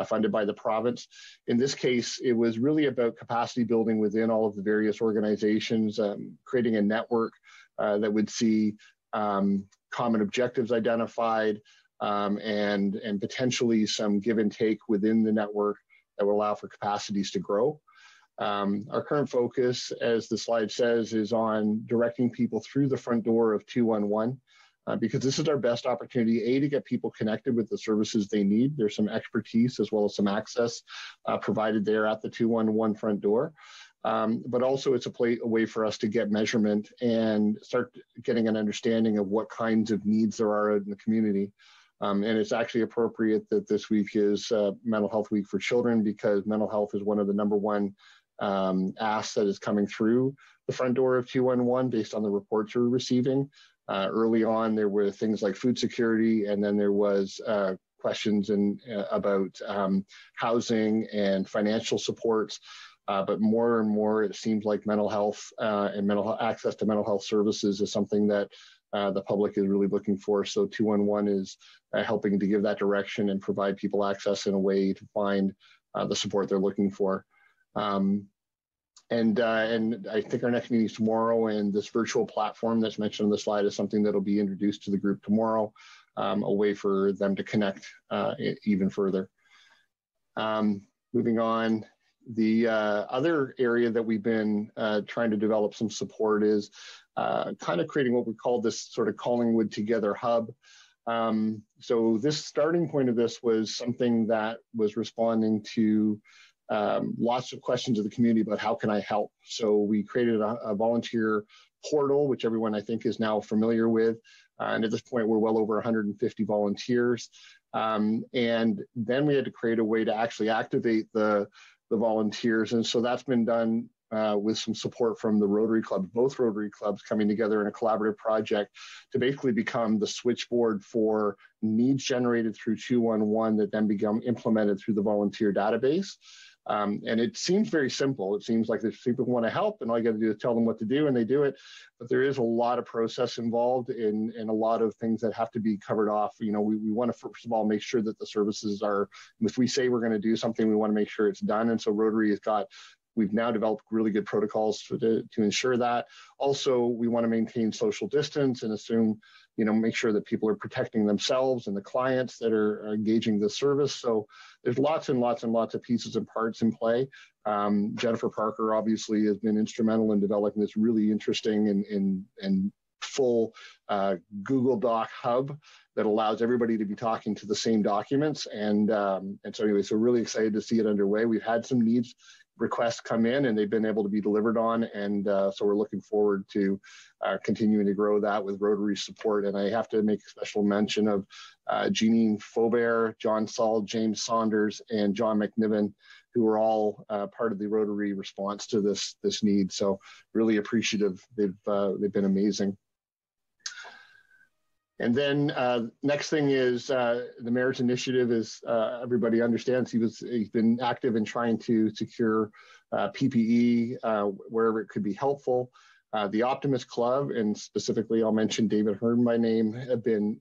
funded by the province. In this case, it was really about capacity building within all of the various organizations, creating a network that would see common objectives identified and potentially some give and take within the network that will allow for capacities to grow. Our current focus, as the slide says, is on directing people through the front door of 211. Because this is our best opportunity, to get people connected with the services they need. There's some expertise as well as some access provided there at the 211 front door. But also it's a way for us to get measurement and start getting an understanding of what kinds of needs there are in the community. And it's actually appropriate that this week is Mental Health Week for Children, because mental health is one of the number one asks that is coming through the front door of 211 based on the reports we're receiving. Early on, there were things like food security, and then there was questions about housing and financial supports. But more and more, it seems like mental health and access to mental health services is something that the public is really looking for. So 211 is helping to give that direction and provide people access in a way to find the support they're looking for. And I think our next meeting is tomorrow, and this virtual platform that's mentioned on the slide is something that'll be introduced to the group tomorrow, a way for them to connect even further. Moving on, the other area that we've been trying to develop some support is kind of creating what we call this sort of Collingwood Together Hub. So this starting point of this was something that was responding to lots of questions of the community about how can I help. So we created a volunteer portal, which everyone I think is now familiar with. And at this point, we're well over 150 volunteers. And then we had to create a way to actually activate the volunteers. And so that's been done with some support from the Rotary Club, both Rotary Clubs coming together in a collaborative project to basically become the switchboard for needs generated through 211 that then become implemented through the volunteer database. And it seems very simple. It seems like if people want to help and all you got to do is tell them what to do and they do it. But there is a lot of process involved in a lot of things that have to be covered off. You know, we want to, first of all, make sure that the services are, if we say we're going to do something, we want to make sure it's done. And so Rotary has got, we've now developed really good protocols to ensure that. Also, we want to maintain social distance and assume, you know, make sure that people are protecting themselves and the clients that are engaging the service. So there's lots and lots and lots of pieces and parts in play. Jennifer Parker obviously has been instrumental in developing this really interesting and full Google Doc hub that allows everybody to be talking to the same documents. And so anyway, so really excited to see it underway. We've had some needs requests come in and they've been able to be delivered on. And so we're looking forward to continuing to grow that with Rotary support. And I have to make a special mention of Jeanine Faubert, John Saul, James Saunders, and John McNiven, who are all part of the Rotary response to this need. So really appreciative. They've been amazing. And then next thing is the Mayor's initiative is everybody understands he's been active in trying to secure PPE, wherever it could be helpful. The Optimist Club, and specifically I'll mention David Hearn by name, have been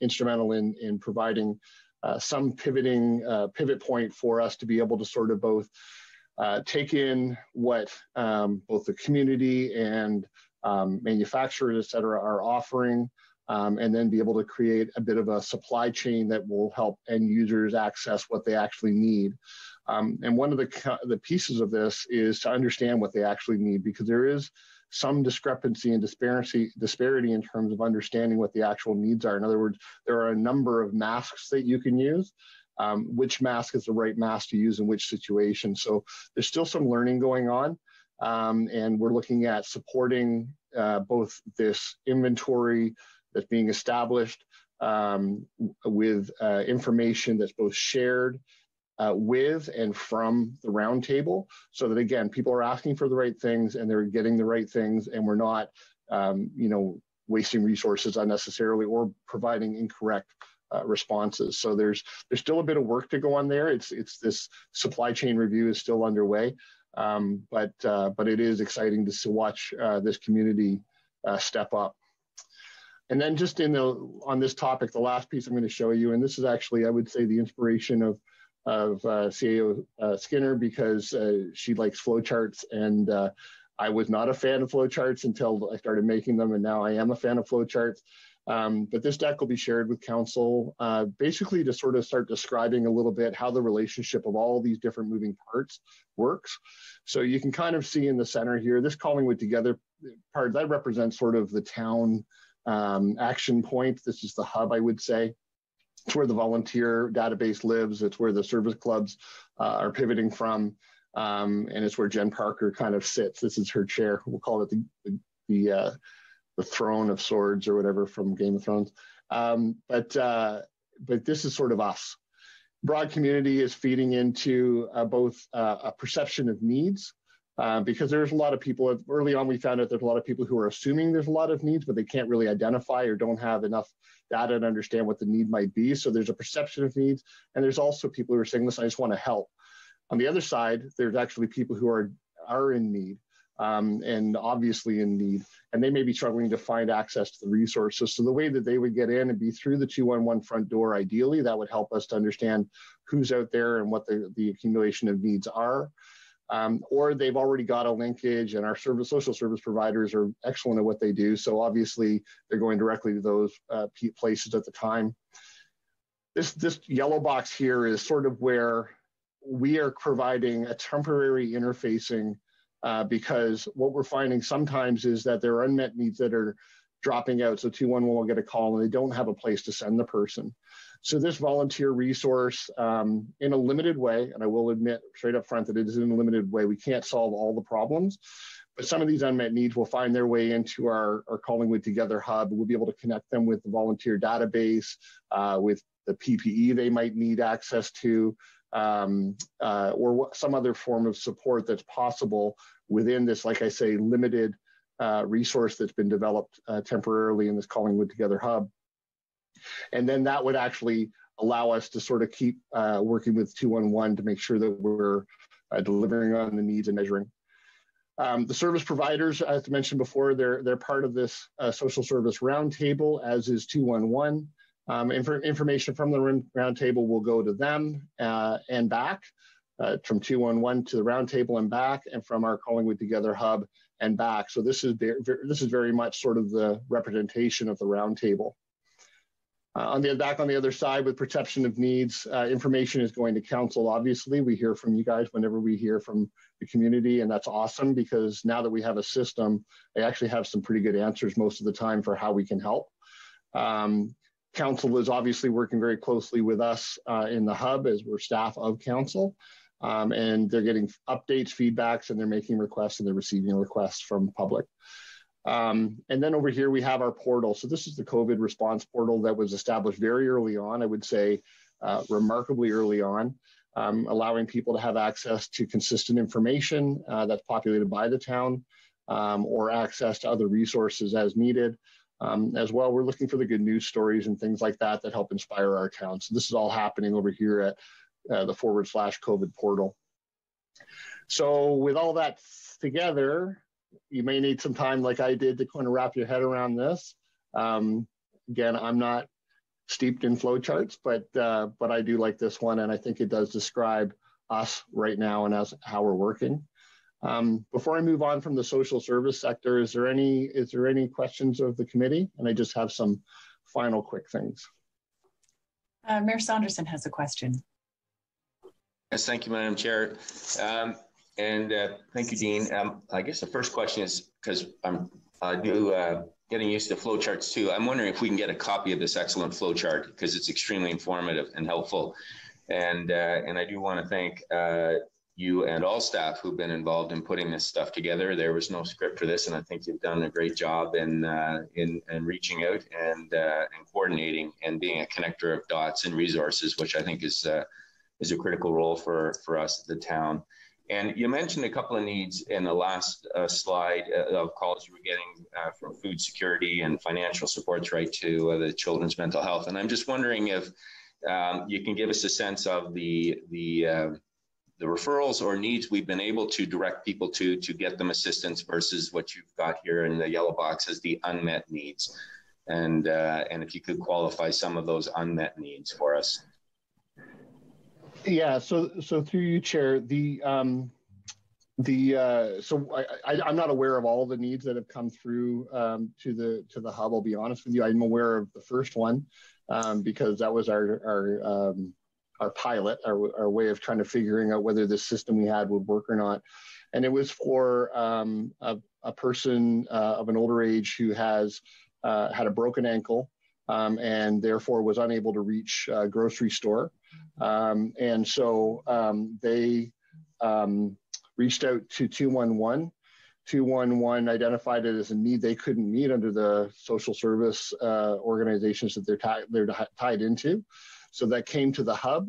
instrumental in providing some pivot point for us to be able to sort of both take in what both the community and manufacturers, et cetera, are offering, and then be able to create a bit of a supply chain that will help end users access what they actually need. And one of the pieces of this is to understand what they actually need, because there is some discrepancy and disparity in terms of understanding what the actual needs are. In other words, there are a number of masks that you can use. Which mask is the right mask to use in which situation? So there's still some learning going on. And we're looking at supporting both this inventory that's being established with information that's both shared with and from the roundtable, so that again, people are asking for the right things and they're getting the right things, and we're not, wasting resources unnecessarily or providing incorrect responses. So there's still a bit of work to go on there. It's this supply chain review is still underway, but it is exciting to watch this community step up. And then just on this topic, the last piece I'm going to show you, and this is actually, I would say, the inspiration of CAO Skinner, because she likes flowcharts, and I was not a fan of flowcharts until I started making them, and now I am a fan of flowcharts. But this deck will be shared with council, basically to sort of start describing a little bit how the relationship of all these different moving parts works. So you can kind of see in the center here, this Collingwood Together part, that represents sort of the town action point. This is the hub, I would say. It's where the volunteer database lives. It's where the service clubs are pivoting from. And it's where Jen Parker kind of sits. This is her chair. We'll call it the throne of swords or whatever from Game of Thrones. But this is sort of us. Broad community is feeding into both a perception of needs, because there's a lot of people, early on we found out there's a lot of people who are assuming there's a lot of needs, but they can't really identify or don't have enough data to understand what the need might be. So there's a perception of needs. And there's also people who are saying, listen, I just want to help. On the other side, there's actually people who are in need, and obviously in need, and they may be struggling to find access to the resources. So the way that they would get in and be through the 211 front door, ideally, that would help us to understand who's out there and what the accumulation of needs are. Or they've already got a linkage, and our social service providers are excellent at what they do. So obviously they're going directly to those places at the time. This yellow box here is sort of where we are providing a temporary interfacing, because what we're finding sometimes is that there are unmet needs that are dropping out. So 211 will get a call and they don't have a place to send the person. So this volunteer resource, in a limited way, and I will admit straight up front that it is in a limited way, we can't solve all the problems, but some of these unmet needs will find their way into our Collingwood Together Hub. We'll be able to connect them with the volunteer database, with the PPE they might need access to, or some other form of support that's possible within this, like I say, limited resource that's been developed temporarily in this Collingwood Together Hub. And then that would actually allow us to sort of keep working with 211 to make sure that we're delivering on the needs and measuring. The service providers, as I mentioned before, they're part of this social service roundtable, as is 211. Information from the roundtable will go to them and back, from 211 to the roundtable and back, and from our Collingwood Together Hub and back. So this is very much sort of the representation of the roundtable. On the other side, with perception of needs, information is going to council. Obviously, we hear from you guys whenever we hear from the community, and that's awesome, because now that we have a system, I actually have some pretty good answers most of the time for how we can help. Council is obviously working very closely with us in the hub, as we're staff of council, and they're getting updates, feedbacks, and they're making requests, and they're receiving requests from public. And then over here we have our portal. So this is the COVID response portal that was established very early on, I would say remarkably early on, allowing people to have access to consistent information that's populated by the town, or access to other resources as needed. As well, we're looking for the good news stories and things like that that help inspire our town. So this is all happening over here at the /COVID portal. So with all that together, you may need some time like I did to kind of wrap your head around this. Again, I'm not steeped in flowcharts, but I do like this one, and I think it does describe us right now and as how we're working. Before I move on from the social service sector, is there any questions of the committee? And I just have some final quick things. Mayor Saunderson has a question. Yes, thank you, Madam Chair. And thank you, Dean. I guess the first question is, because I'm getting used to flowcharts too, I'm wondering if we can get a copy of this excellent flowchart, because it's extremely informative and helpful. And I do want to thank you and all staff who've been involved in putting this stuff together. There was no script for this, and I think you've done a great job in reaching out and coordinating and being a connector of dots and resources, which I think is a critical role for us at the town. And you mentioned a couple of needs in the last slide of calls you were getting from food security and financial supports right to the children's mental health. And I'm just wondering if you can give us a sense of the referrals or needs we've been able to direct people to get them assistance versus what you've got here in the yellow box as the unmet needs. And if you could qualify some of those unmet needs for us. Yeah, so through you, Chair, I'm not aware of all the needs that have come through to the hub. I'll be honest with you. I'm aware of the first one because that was our pilot, our way of trying to figuring out whether this system we had would work or not. And it was for a person of an older age who has had a broken ankle and therefore was unable to reach a grocery store. And so they reached out to 211. 211 identified it as a need they couldn't meet under the social service organizations that they're tied into. So that came to the hub.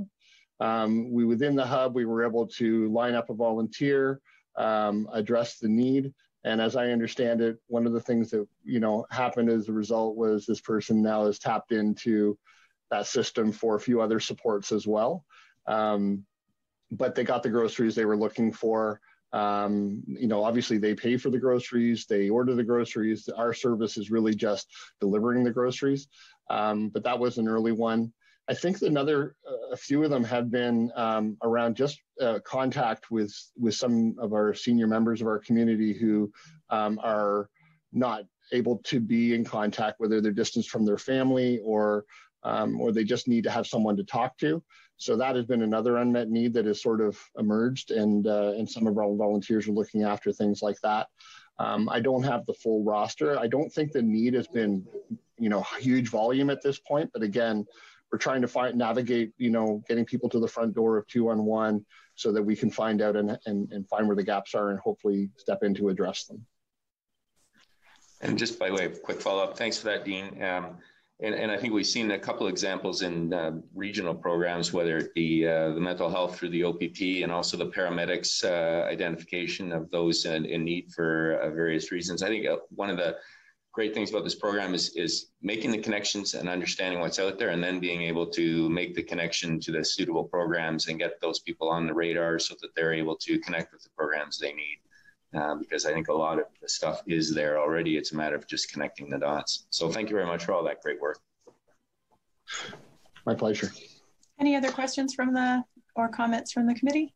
Within the hub, we were able to line up a volunteer, address the need. And as I understand it, one of the things that happened as a result was this person now is tapped into that system for a few other supports as well. But they got the groceries they were looking for. Obviously they pay for the groceries, they order the groceries. Our service is really just delivering the groceries. But that was an early one. I think a few of them have been around just contact with some of our senior members of our community who are not able to be in contact, whether they're distanced from their family or they just need to have someone to talk to. So that has been another unmet need that has sort of emerged, and some of our volunteers are looking after things like that. I don't have the full roster. I don't think the need has been, huge volume at this point, but again, we're trying to navigate, getting people to the front door of 211 so that we can find out and find where the gaps are and hopefully step in to address them. And just by way of quick follow-up, thanks for that, Dean. And I think we've seen a couple examples in regional programs, whether it be the mental health through the OPP and also the paramedics identification of those in need for various reasons. I think one of the great things about this program is making the connections and understanding what's out there, and then being able to make the connection to the suitable programs and get those people on the radar so that they're able to connect with the programs they need. Because I think a lot of the stuff is there already. It's a matter of just connecting the dots. So thank you very much for all that great work. My pleasure. Any other questions or comments from the committee?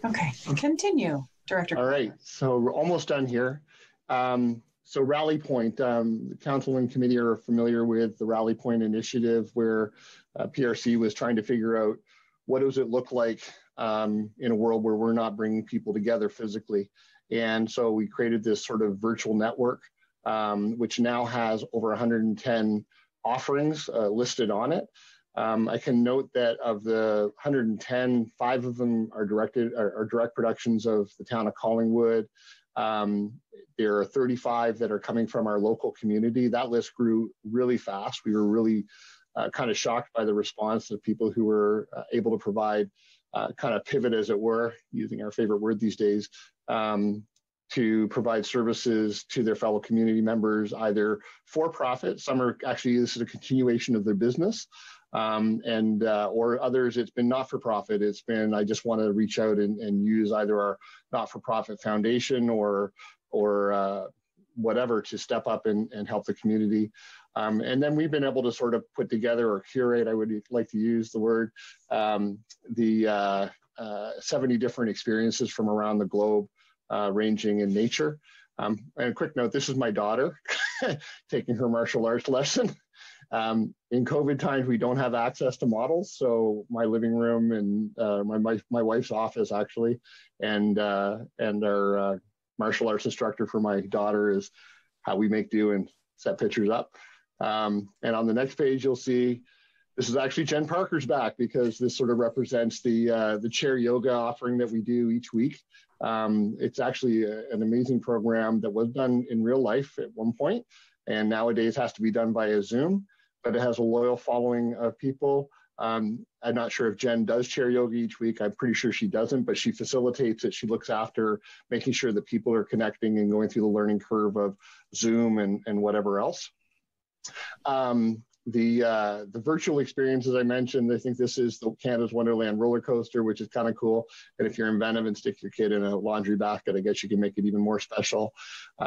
Okay, continue, Director. All right, so we're almost done here. So Rallypoint, the council and committee are familiar with the Rallypoint initiative, where PRC was trying to figure out what does it look like in a world where we're not bringing people together physically. And so we created this sort of virtual network, which now has over 110 offerings listed on it. I can note that of the 110, 5 of them are direct productions of the town of Collingwood. There are 35 that are coming from our local community. That list grew really fast. We were really kind of shocked by the response of people who were able to provide kind of pivot, as it were, using our favorite word these days, to provide services to their fellow community members, either for profit. Some are actually, this is a continuation of their business, or others, it's been not-for-profit. It's been, I just want to reach out and use either our not-for-profit foundation or whatever to step up and help the community. And then we've been able to sort of put together or curate, I would like to use the word, the 70 different experiences from around the globe, ranging in nature. And a quick note, this is my daughter taking her martial arts lesson. In COVID times, we don't have access to models. So my living room and my wife's office actually, and our martial arts instructor for my daughter is how we make do and set pictures up. And on the next page, you'll see this is actually Jen Parker's back, because this sort of represents the chair yoga offering that we do each week. It's actually an amazing program that was done in real life at one point, and nowadays has to be done via Zoom, but it has a loyal following of people. I'm not sure if Jen does chair yoga each week. I'm pretty sure she doesn't, but she facilitates it. She looks after making sure that people are connecting and going through the learning curve of Zoom and whatever else. The virtual experience, as I mentioned, I think this is the Canada's Wonderland roller coaster, which is kind of cool. And if you're inventive and stick your kid in a laundry basket, I guess you can make it even more special.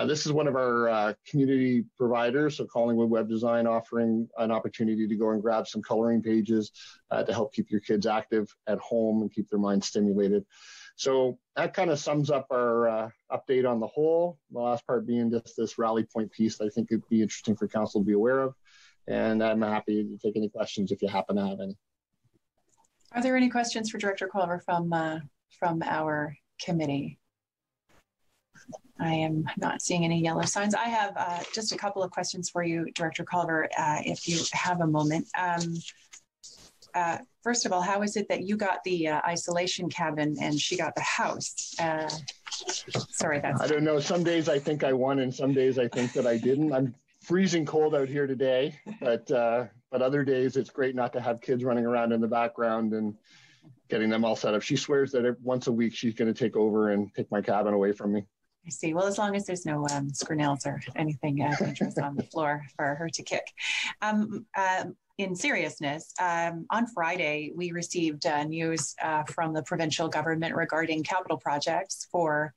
This is one of our community providers, so Collingwood Web Design, offering an opportunity to go and grab some coloring pages to help keep your kids active at home and keep their minds stimulated. So that kind of sums up our update on the whole. The last part being just this Rallypoint piece that I think would be interesting for council to be aware of. And I'm happy to take any questions if you happen to have any. Are there any questions for Director Culver from our committee? I am not seeing any yellow signs. I have just a couple of questions for you, Director Culver, if you have a moment. First of all, how is it that you got the isolation cabin and she got the house? Sorry, that's... I don't know. Some days I think I won and some days I think that I didn't. I'm freezing cold out here today, but other days it's great not to have kids running around in the background and getting them all set up. She swears that once a week she's going to take over and take my cabin away from me. I see. Well, as long as there's no screenels or anything dangerous on the floor for her to kick. In seriousness, on Friday, we received news from the provincial government regarding capital projects for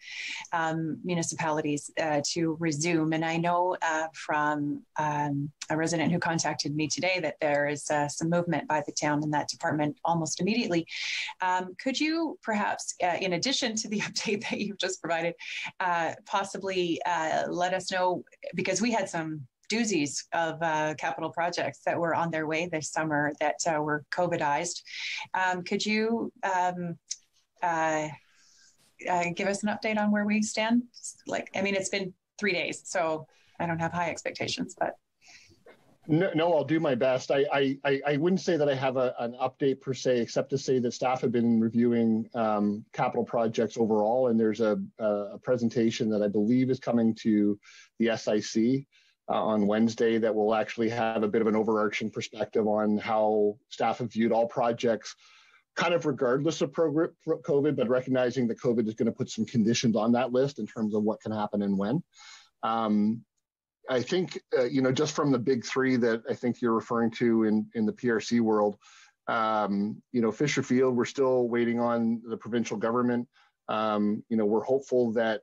municipalities to resume. And I know from a resident who contacted me today that there is some movement by the town in that department almost immediately. Could you perhaps, in addition to the update that you've just provided, possibly let us know, because we had some doozies of capital projects that were on their way this summer that were COVIDized. Could you give us an update on where we stand? I mean, it's been 3 days, so I don't have high expectations, but. No, I'll do my best. I wouldn't say that I have an update per se, except to say that staff have been reviewing capital projects overall, and there's a presentation that I believe is coming to the SIC on Wednesday that will actually have a bit of an overarching perspective on how staff have viewed all projects, kind of regardless of COVID, but recognizing that COVID is going to put some conditions on that list in terms of what can happen and when. I think, just from the big three that I think you're referring to in the PRC world, Fisher Field, we're still waiting on the provincial government. We're hopeful that,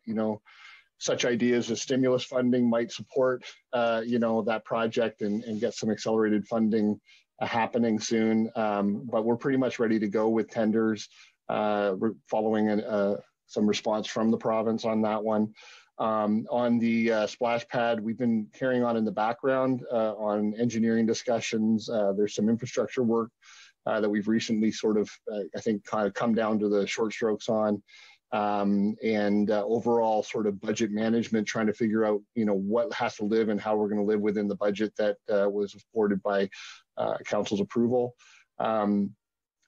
such ideas as stimulus funding might support, that project and get some accelerated funding happening soon. But we're pretty much ready to go with tenders. We're following some response from the province on that one. On the splash pad, we've been carrying on in the background on engineering discussions. There's some infrastructure work that we've recently sort of, I think, kind of come down to the short strokes on. And overall sort of budget management, trying to figure out, what has to live and how we're going to live within the budget that was supported by council's approval.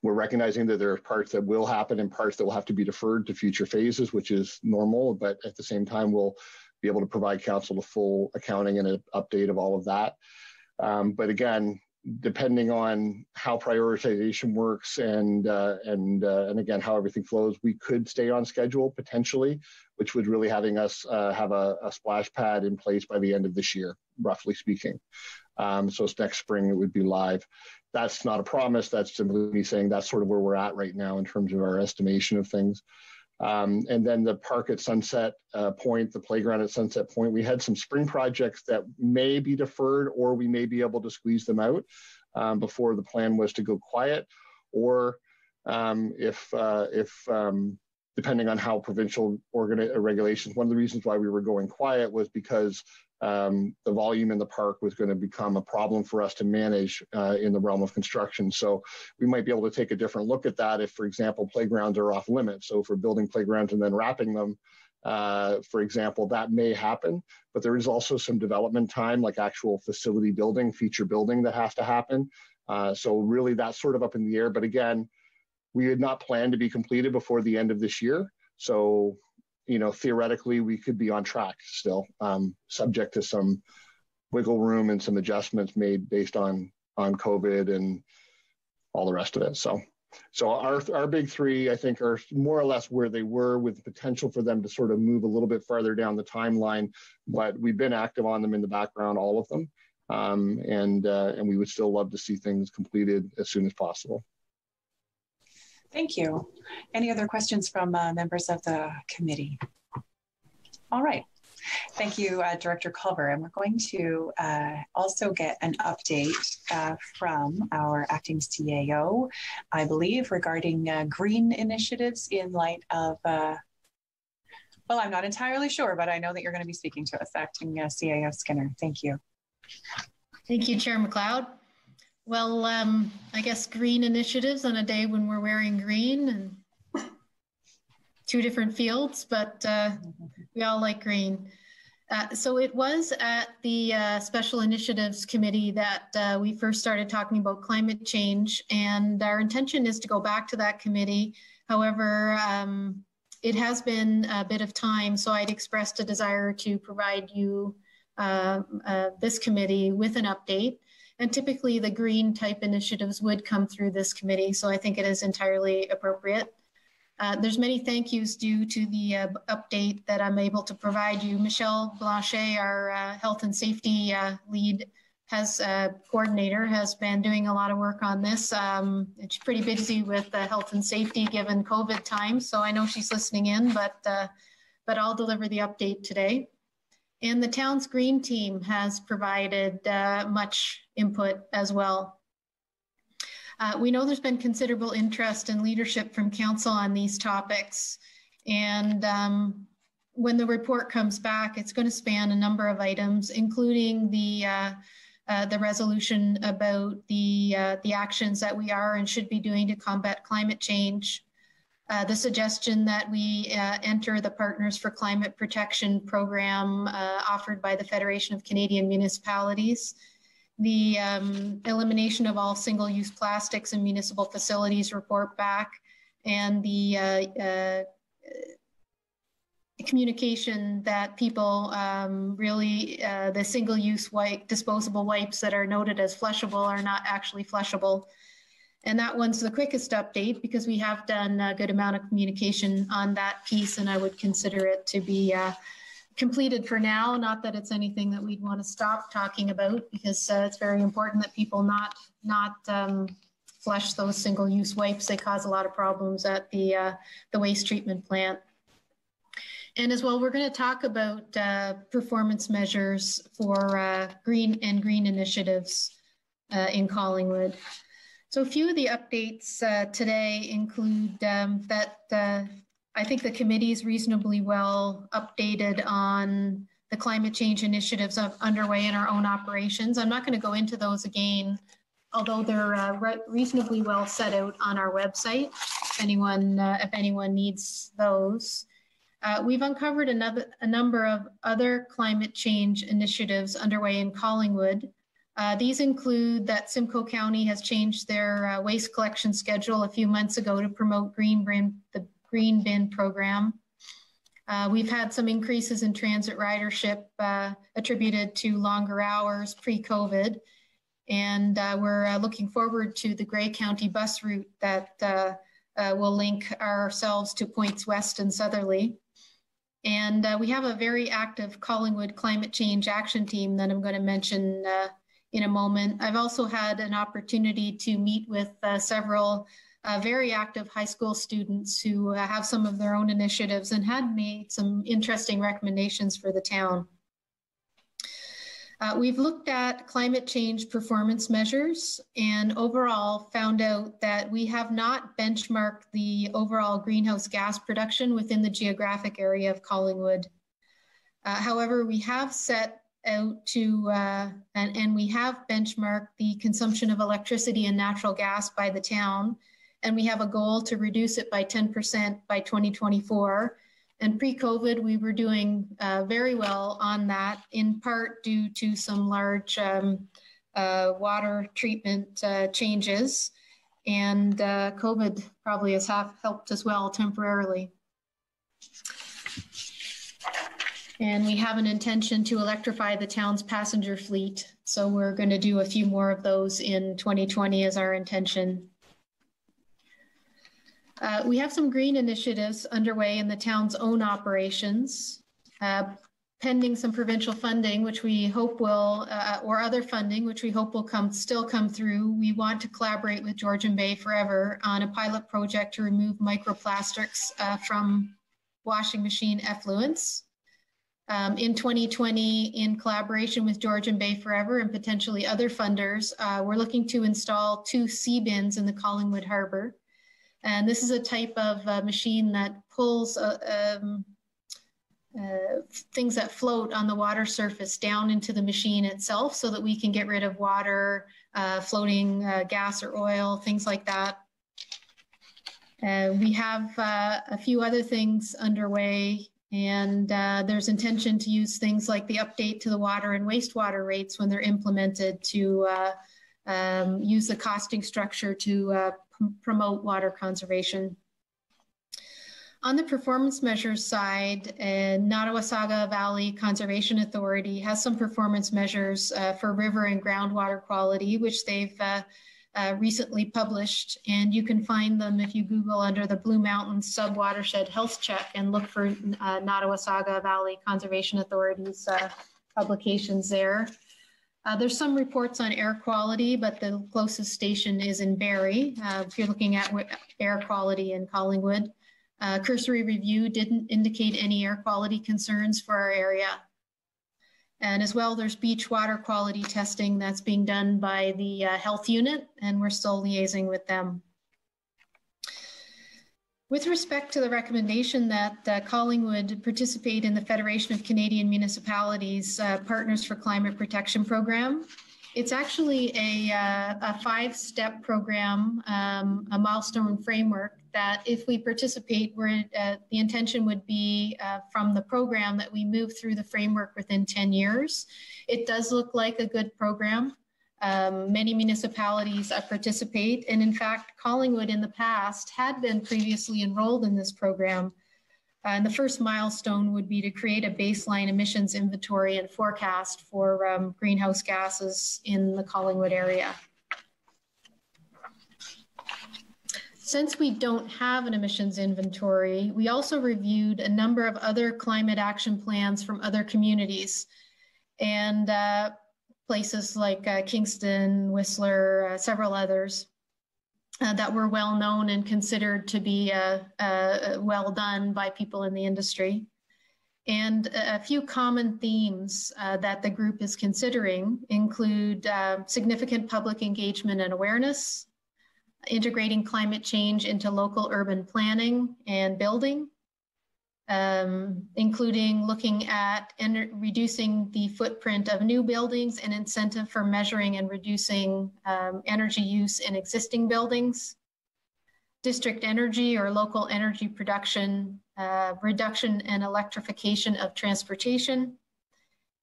We're recognizing that there are parts that will happen and parts that will have to be deferred to future phases, which is normal, but at the same time, we'll be able to provide council a full accounting and an update of all of that. But again, depending on how prioritization works and again, how everything flows, we could stay on schedule potentially, which would really having us have a splash pad in place by the end of this year, roughly speaking. So it's next spring, it would be live. that's not a promise. That's simply me saying that's sort of where we're at right now in terms of our estimation of things. And then the park at Sunset Point, the playground at Sunset Point, we had some spring projects that may be deferred, or we may be able to squeeze them out before the plan was to go quiet, or if depending on how provincial regulations. One of the reasons why we were going quiet was because the volume in the park was going to become a problem for us to manage in the realm of construction. So we might be able to take a different look at that if, for example, playgrounds are off limits. So if we're building playgrounds and then wrapping them, for example, that may happen. But there is also some development time, like actual facility building, feature building that has to happen. So really that's sort of up in the air. But again, we had not planned to be completed before the end of this year. So, you know, theoretically, we could be on track still, subject to some wiggle room and some adjustments made based on COVID and all the rest of it. So our big three, I think, are more or less where they were, with potential for them to sort of move a little bit farther down the timeline. But we've been active on them in the background, all of them. And we would still love to see things completed as soon as possible. Thank you. Any other questions from members of the committee? All right. Thank you, Director Culver. And we're going to also get an update from our acting CAO, I believe, regarding green initiatives in light of, well, I'm not entirely sure, but I know that you're going to be speaking to us, acting CAO Skinner. Thank you. Thank you, Chair McLeod. Well, I guess green initiatives on a day when we're wearing green, and two different fields, but we all like green. So it was at the Special Initiatives Committee that we first started talking about climate change, and our intention is to go back to that committee. However, it has been a bit of time, so I'd expressed a desire to provide you, this committee, with an update. And typically the green type initiatives would come through this committee, so I think it is entirely appropriate. There's many thank yous due to the update that I'm able to provide you. Michelle Blanchet, our health and safety lead, coordinator, has been doing a lot of work on this. It's pretty busy with health and safety given COVID times, so I know she's listening in, but I'll deliver the update today. And the town's green team has provided much input as well. We know there's been considerable interest and leadership from council on these topics. And when the report comes back, it's going to span a number of items, including the resolution about the actions that we are and should be doing to combat climate change. The suggestion that we enter the Partners for Climate Protection program offered by the Federation of Canadian Municipalities, the elimination of all single-use plastics in municipal facilities report back, and the communication that people really, the single-use disposable wipes that are noted as flushable are not actually flushable. And that one's the quickest update because we have done a good amount of communication on that piece, and I would consider it to be completed for now. Not that it's anything that we'd want to stop talking about, because it's very important that people not flush those single-use wipes. They cause a lot of problems at the waste treatment plant. And as well, we're going to talk about performance measures for green initiatives in Collingwood. So a few of the updates today include that I think the committee is reasonably well updated on the climate change initiatives underway in our own operations. I'm not going to go into those again, although they're reasonably well set out on our website, if anyone needs those. We've uncovered a number of other climate change initiatives underway in Collingwood. These include that Simcoe County has changed their waste collection schedule a few months ago to promote the Green Bin program. We've had some increases in transit ridership attributed to longer hours pre-COVID. And we're looking forward to the Grey County bus route that will link ourselves to points west and southerly. And we have a very active Collingwood climate change action team that I'm going to mention in a moment. I've also had an opportunity to meet with several very active high school students who have some of their own initiatives and had made some interesting recommendations for the town. We've looked at climate change performance measures and overall found out that we have not benchmarked the overall greenhouse gas production within the geographic area of Collingwood. However, we have set out to, and we have benchmarked the consumption of electricity and natural gas by the town, and we have a goal to reduce it by 10% by 2024. And pre-COVID, we were doing very well on that, in part due to some large water treatment changes. And COVID probably has helped as well temporarily. And we have an intention to electrify the town's passenger fleet. So we're going to do a few more of those in 2020 as our intention. We have some green initiatives underway in the town's own operations, pending some provincial funding, which we hope will, or other funding, which we hope will still come through. We want to collaborate with Georgian Bay Forever on a pilot project to remove microplastics from washing machine effluents. In 2020, in collaboration with Georgian Bay Forever and potentially other funders, we're looking to install 2 sea bins in the Collingwood Harbour. And this is a type of machine that pulls things that float on the water surface down into the machine itself so that we can get rid of water, floating gas or oil, things like that. We have a few other things underway, and there's intention to use things like the update to the water and wastewater rates when they're implemented to use the costing structure to promote water conservation. On the performance measures side, Nottawasaga Valley Conservation Authority has some performance measures for river and groundwater quality, which they've recently published, and you can find them if you Google under the Blue Mountains Sub-Watershed Health Check and look for Nottawasaga Valley Conservation Authority's publications there. There's some reports on air quality, but the closest station is in Barrie. If you're looking at air quality in Collingwood, cursory review didn't indicate any air quality concerns for our area. And as well, there's beach water quality testing that's being done by the health unit, and we're still liaising with them. With respect to the recommendation that Collingwood participate in the Federation of Canadian Municipalities Partners for Climate Protection Program, it's actually a 5-step program, a milestone framework that if we participate, the intention would be from the program that we move through the framework within 10 years. It does look like a good program. Many municipalities participate, and in fact, Collingwood in the past had been previously enrolled in this program. And the first milestone would be to create a baseline emissions inventory and forecast for greenhouse gases in the Collingwood area. Since we don't have an emissions inventory, we also reviewed a number of other climate action plans from other communities. And places like Kingston, Whistler, several others that were well known and considered to be well done by people in the industry. And a few common themes that the group is considering include significant public engagement and awareness, integrating climate change into local urban planning and building, including looking at reducing the footprint of new buildings and incentive for measuring and reducing energy use in existing buildings, district energy or local energy production, reduction and electrification of transportation,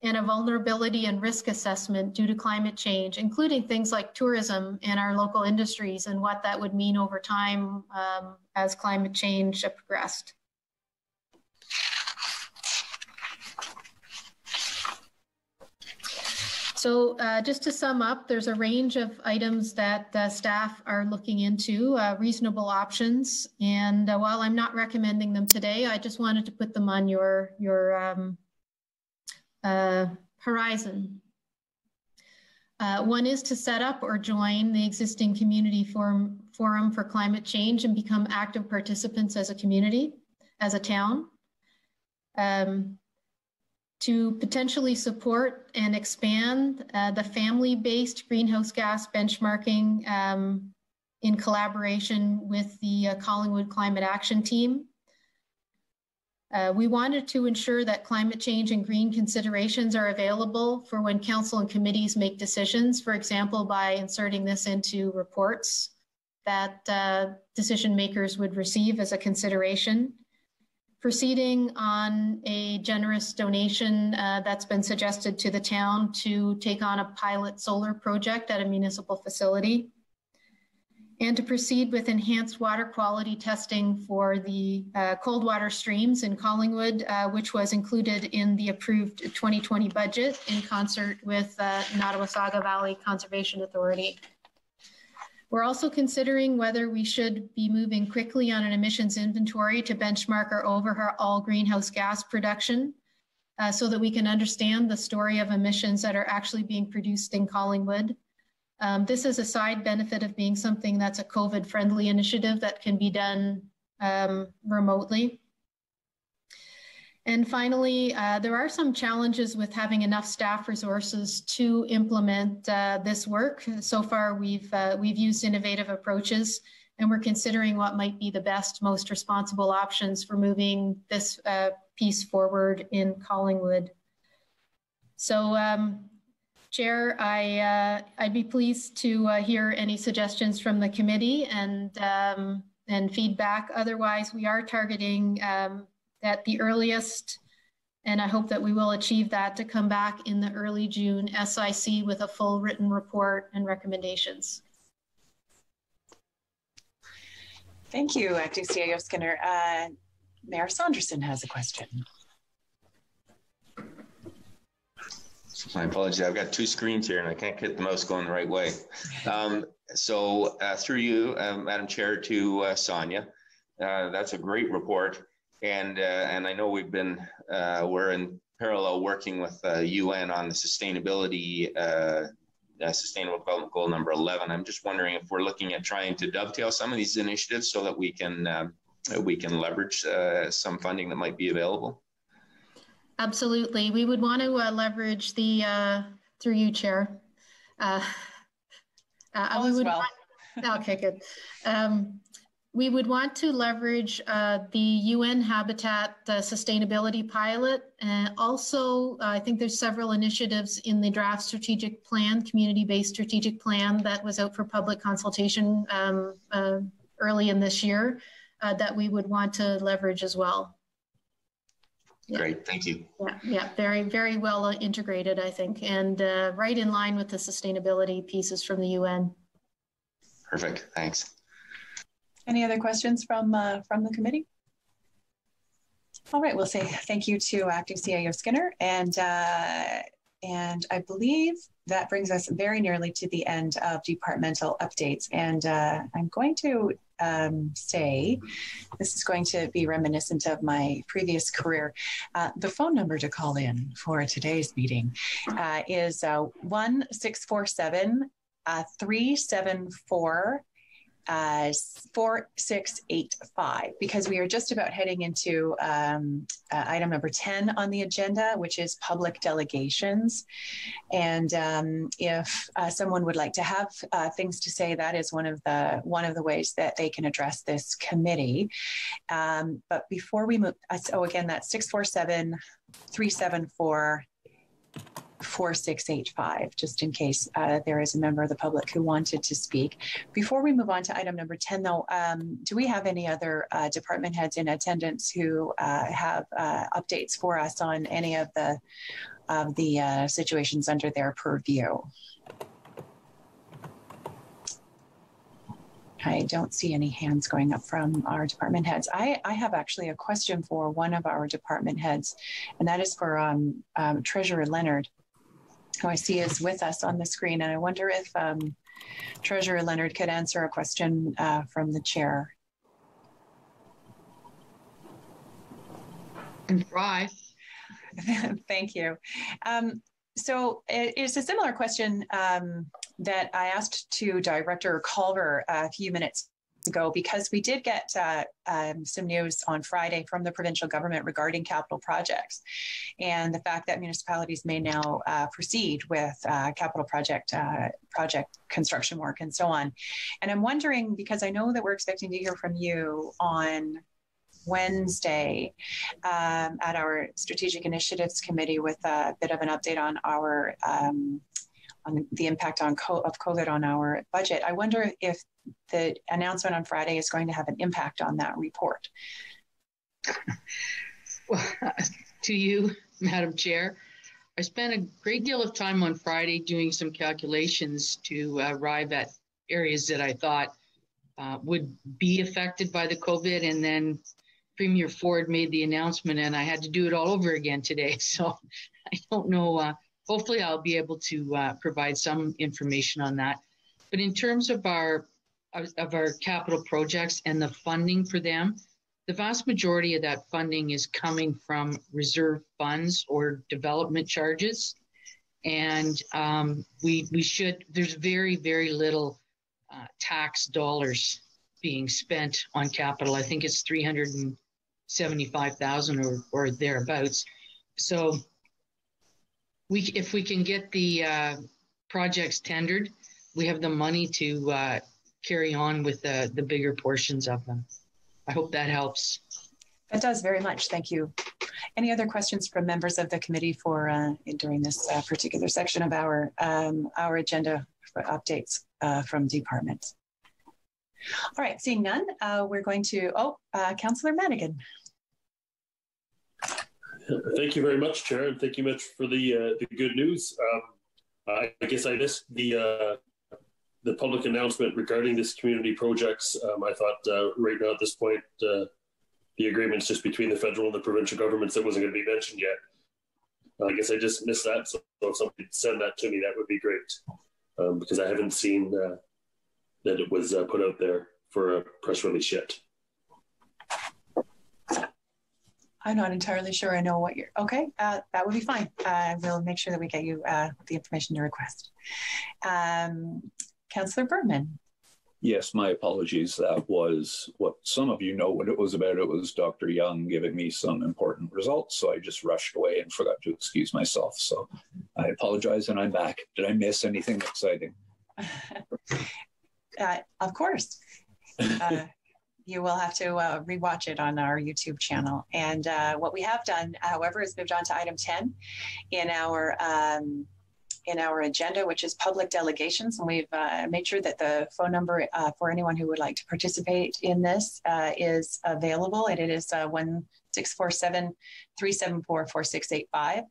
and a vulnerability and risk assessment due to climate change, including things like tourism and our local industries and what that would mean over time as climate change progressed. So just to sum up, there's a range of items that staff are looking into, reasonable options. And while I'm not recommending them today, I just wanted to put them on your horizon. One is to set up or join the existing community forum for climate change and become active participants as a community, as a town. To potentially support and expand the family-based greenhouse gas benchmarking in collaboration with the Collingwood Climate Action Team. We wanted to ensure that climate change and green considerations are available for when council and committees make decisions, for example, by inserting this into reports that decision makers would receive as a consideration. Proceeding on a generous donation that's been suggested to the town to take on a pilot solar project at a municipal facility, and to proceed with enhanced water quality testing for the cold water streams in Collingwood, which was included in the approved 2020 budget in concert with Nottawasaga Valley Conservation Authority. We're also considering whether we should be moving quickly on an emissions inventory to benchmark our overall greenhouse gas production so that we can understand the story of emissions that are actually being produced in Collingwood. This is a side benefit of being something that's a COVID-friendly initiative that can be done remotely. And finally, there are some challenges with having enough staff resources to implement this work. So far, we've used innovative approaches, and we're considering what might be the best, most responsible options for moving this piece forward in Collingwood. So, Chair, I'd be pleased to hear any suggestions from the committee and feedback. Otherwise, we are targeting at the earliest, and I hope that we will achieve that, to come back in the early June SIC with a full written report and recommendations. Thank you, Acting CAO Skinner. Mayor Saunderson has a question. My apologies, I've got two screens here and I can't get the mouse going the right way. Through you, Madam Chair, to Sonia, that's a great report. And I know we're in parallel working with UN on the sustainability, Sustainable Development Goal number 11. I'm just wondering if we're looking at trying to dovetail some of these initiatives so that we can leverage some funding that might be available. Absolutely, we would want to leverage the through you, Chair. Okay, good. We would want to leverage the UN Habitat sustainability pilot. Also, I think there's several initiatives in the draft strategic plan, community-based strategic plan that was out for public consultation early in this year that we would want to leverage as well. Yeah. Great, thank you. Yeah, very, very well integrated, I think, and right in line with the sustainability pieces from the UN. Perfect, thanks. Any other questions from the committee? All right, we'll say thank you to Acting CAO Skinner, and I believe that brings us very nearly to the end of departmental updates. And I'm going to say, this is going to be reminiscent of my previous career. The phone number to call in for today's meeting is 1-647 374 4685, because we are just about heading into item number 10 on the agenda, which is public delegations. And if someone would like to have things to say, that is one of the ways that they can address this committee. But before we move, so again, that's 647 374 4685, just in case there is a member of the public who wanted to speak. Before we move on to item number 10, though, do we have any other department heads in attendance who have updates for us on any of the situations under their purview? I don't see any hands going up from our department heads. I have actually a question for one of our department heads, and that is for Treasurer Leonard, who I see is with us on the screen. And I wonder if Treasurer Leonard could answer a question from the chair. Can try. Thank you. So it's a similar question that I asked to Director Culver a few minutes ago, because we did get some news on Friday from the provincial government regarding capital projects and the fact that municipalities may now proceed with capital project construction work and so on. And I'm wondering, because I know that we're expecting to hear from you on Wednesday at our Strategic Initiatives Committee with a bit of an update on our on the impact of COVID on our budget. I wonder if the announcement on Friday is going to have an impact on that report. Well, to you, Madam Chair, I spent a great deal of time on Friday doing some calculations to arrive at areas that I thought would be affected by the COVID, and then Premier Ford made the announcement and I had to do it all over again today. So I don't know, hopefully I'll be able to provide some information on that. But in terms of our capital projects and the funding for them, the vast majority of that funding is coming from reserve funds or development charges. And there's very, very little tax dollars being spent on capital. I think it's 375,000 or thereabouts. So if we can get the projects tendered, we have the money to carry on with the bigger portions of them. I hope that helps. That does very much. Thank you. Any other questions from members of the committee for during this particular section of our agenda for updates from departments? All right, seeing none, we're going to, Councillor Madigan. Thank you very much, Chair, and thank you much for the good news. I guess I missed the public announcement regarding this community projects. I thought right now at this point, the agreement's just between the federal and the provincial governments that wasn't going to be mentioned yet. I guess I just missed that, so if somebody could send that to me, that would be great, because I haven't seen that it was put out there for a press release yet. I'm not entirely sure I know what you're, okay, that would be fine. We'll make sure that we get you the information you request. Councillor Berman. Yes, my apologies. That was what some of you know what it was about. It was Dr. Young giving me some important results, so I just rushed away and forgot to excuse myself. So I apologize and I'm back. Did I miss anything exciting? Of course. You will have to rewatch it on our YouTube channel. And what we have done, however, is moved on to item 10 in our agenda, which is public delegations. And we've made sure that the phone number for anyone who would like to participate in this is available. And it is 1-647-374-4685.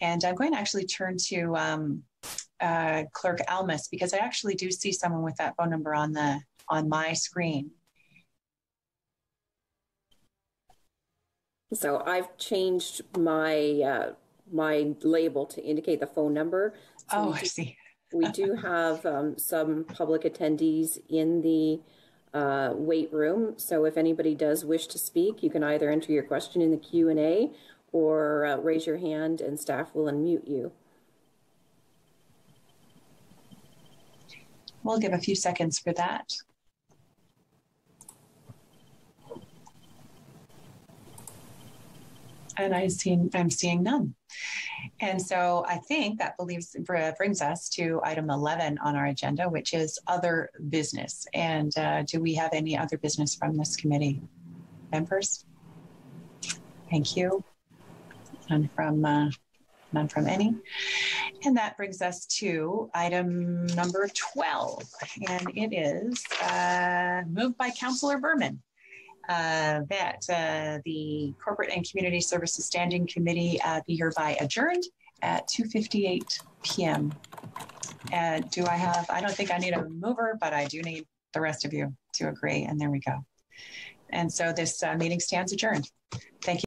And I'm going to actually turn to Clerk Almus, because I actually do see someone with that phone number on my screen. So I've changed my my label to indicate the phone number. So I see. We do have some public attendees in the wait room. So if anybody does wish to speak, you can either enter your question in the Q&A or raise your hand and staff will unmute you. We'll give a few seconds for that. And I'm seeing none. And so I think that brings us to item 11 on our agenda, which is other business. And do we have any other business from this committee? Members? Thank you. None from any. And that brings us to item number 12. And it is moved by Councillor Berman. That the Corporate and Community Services Standing Committee be hereby adjourned at 2:58 p.m. Do I have, I don't think I need a mover, but I do need the rest of you to agree. And there we go. And so this meeting stands adjourned. Thank you.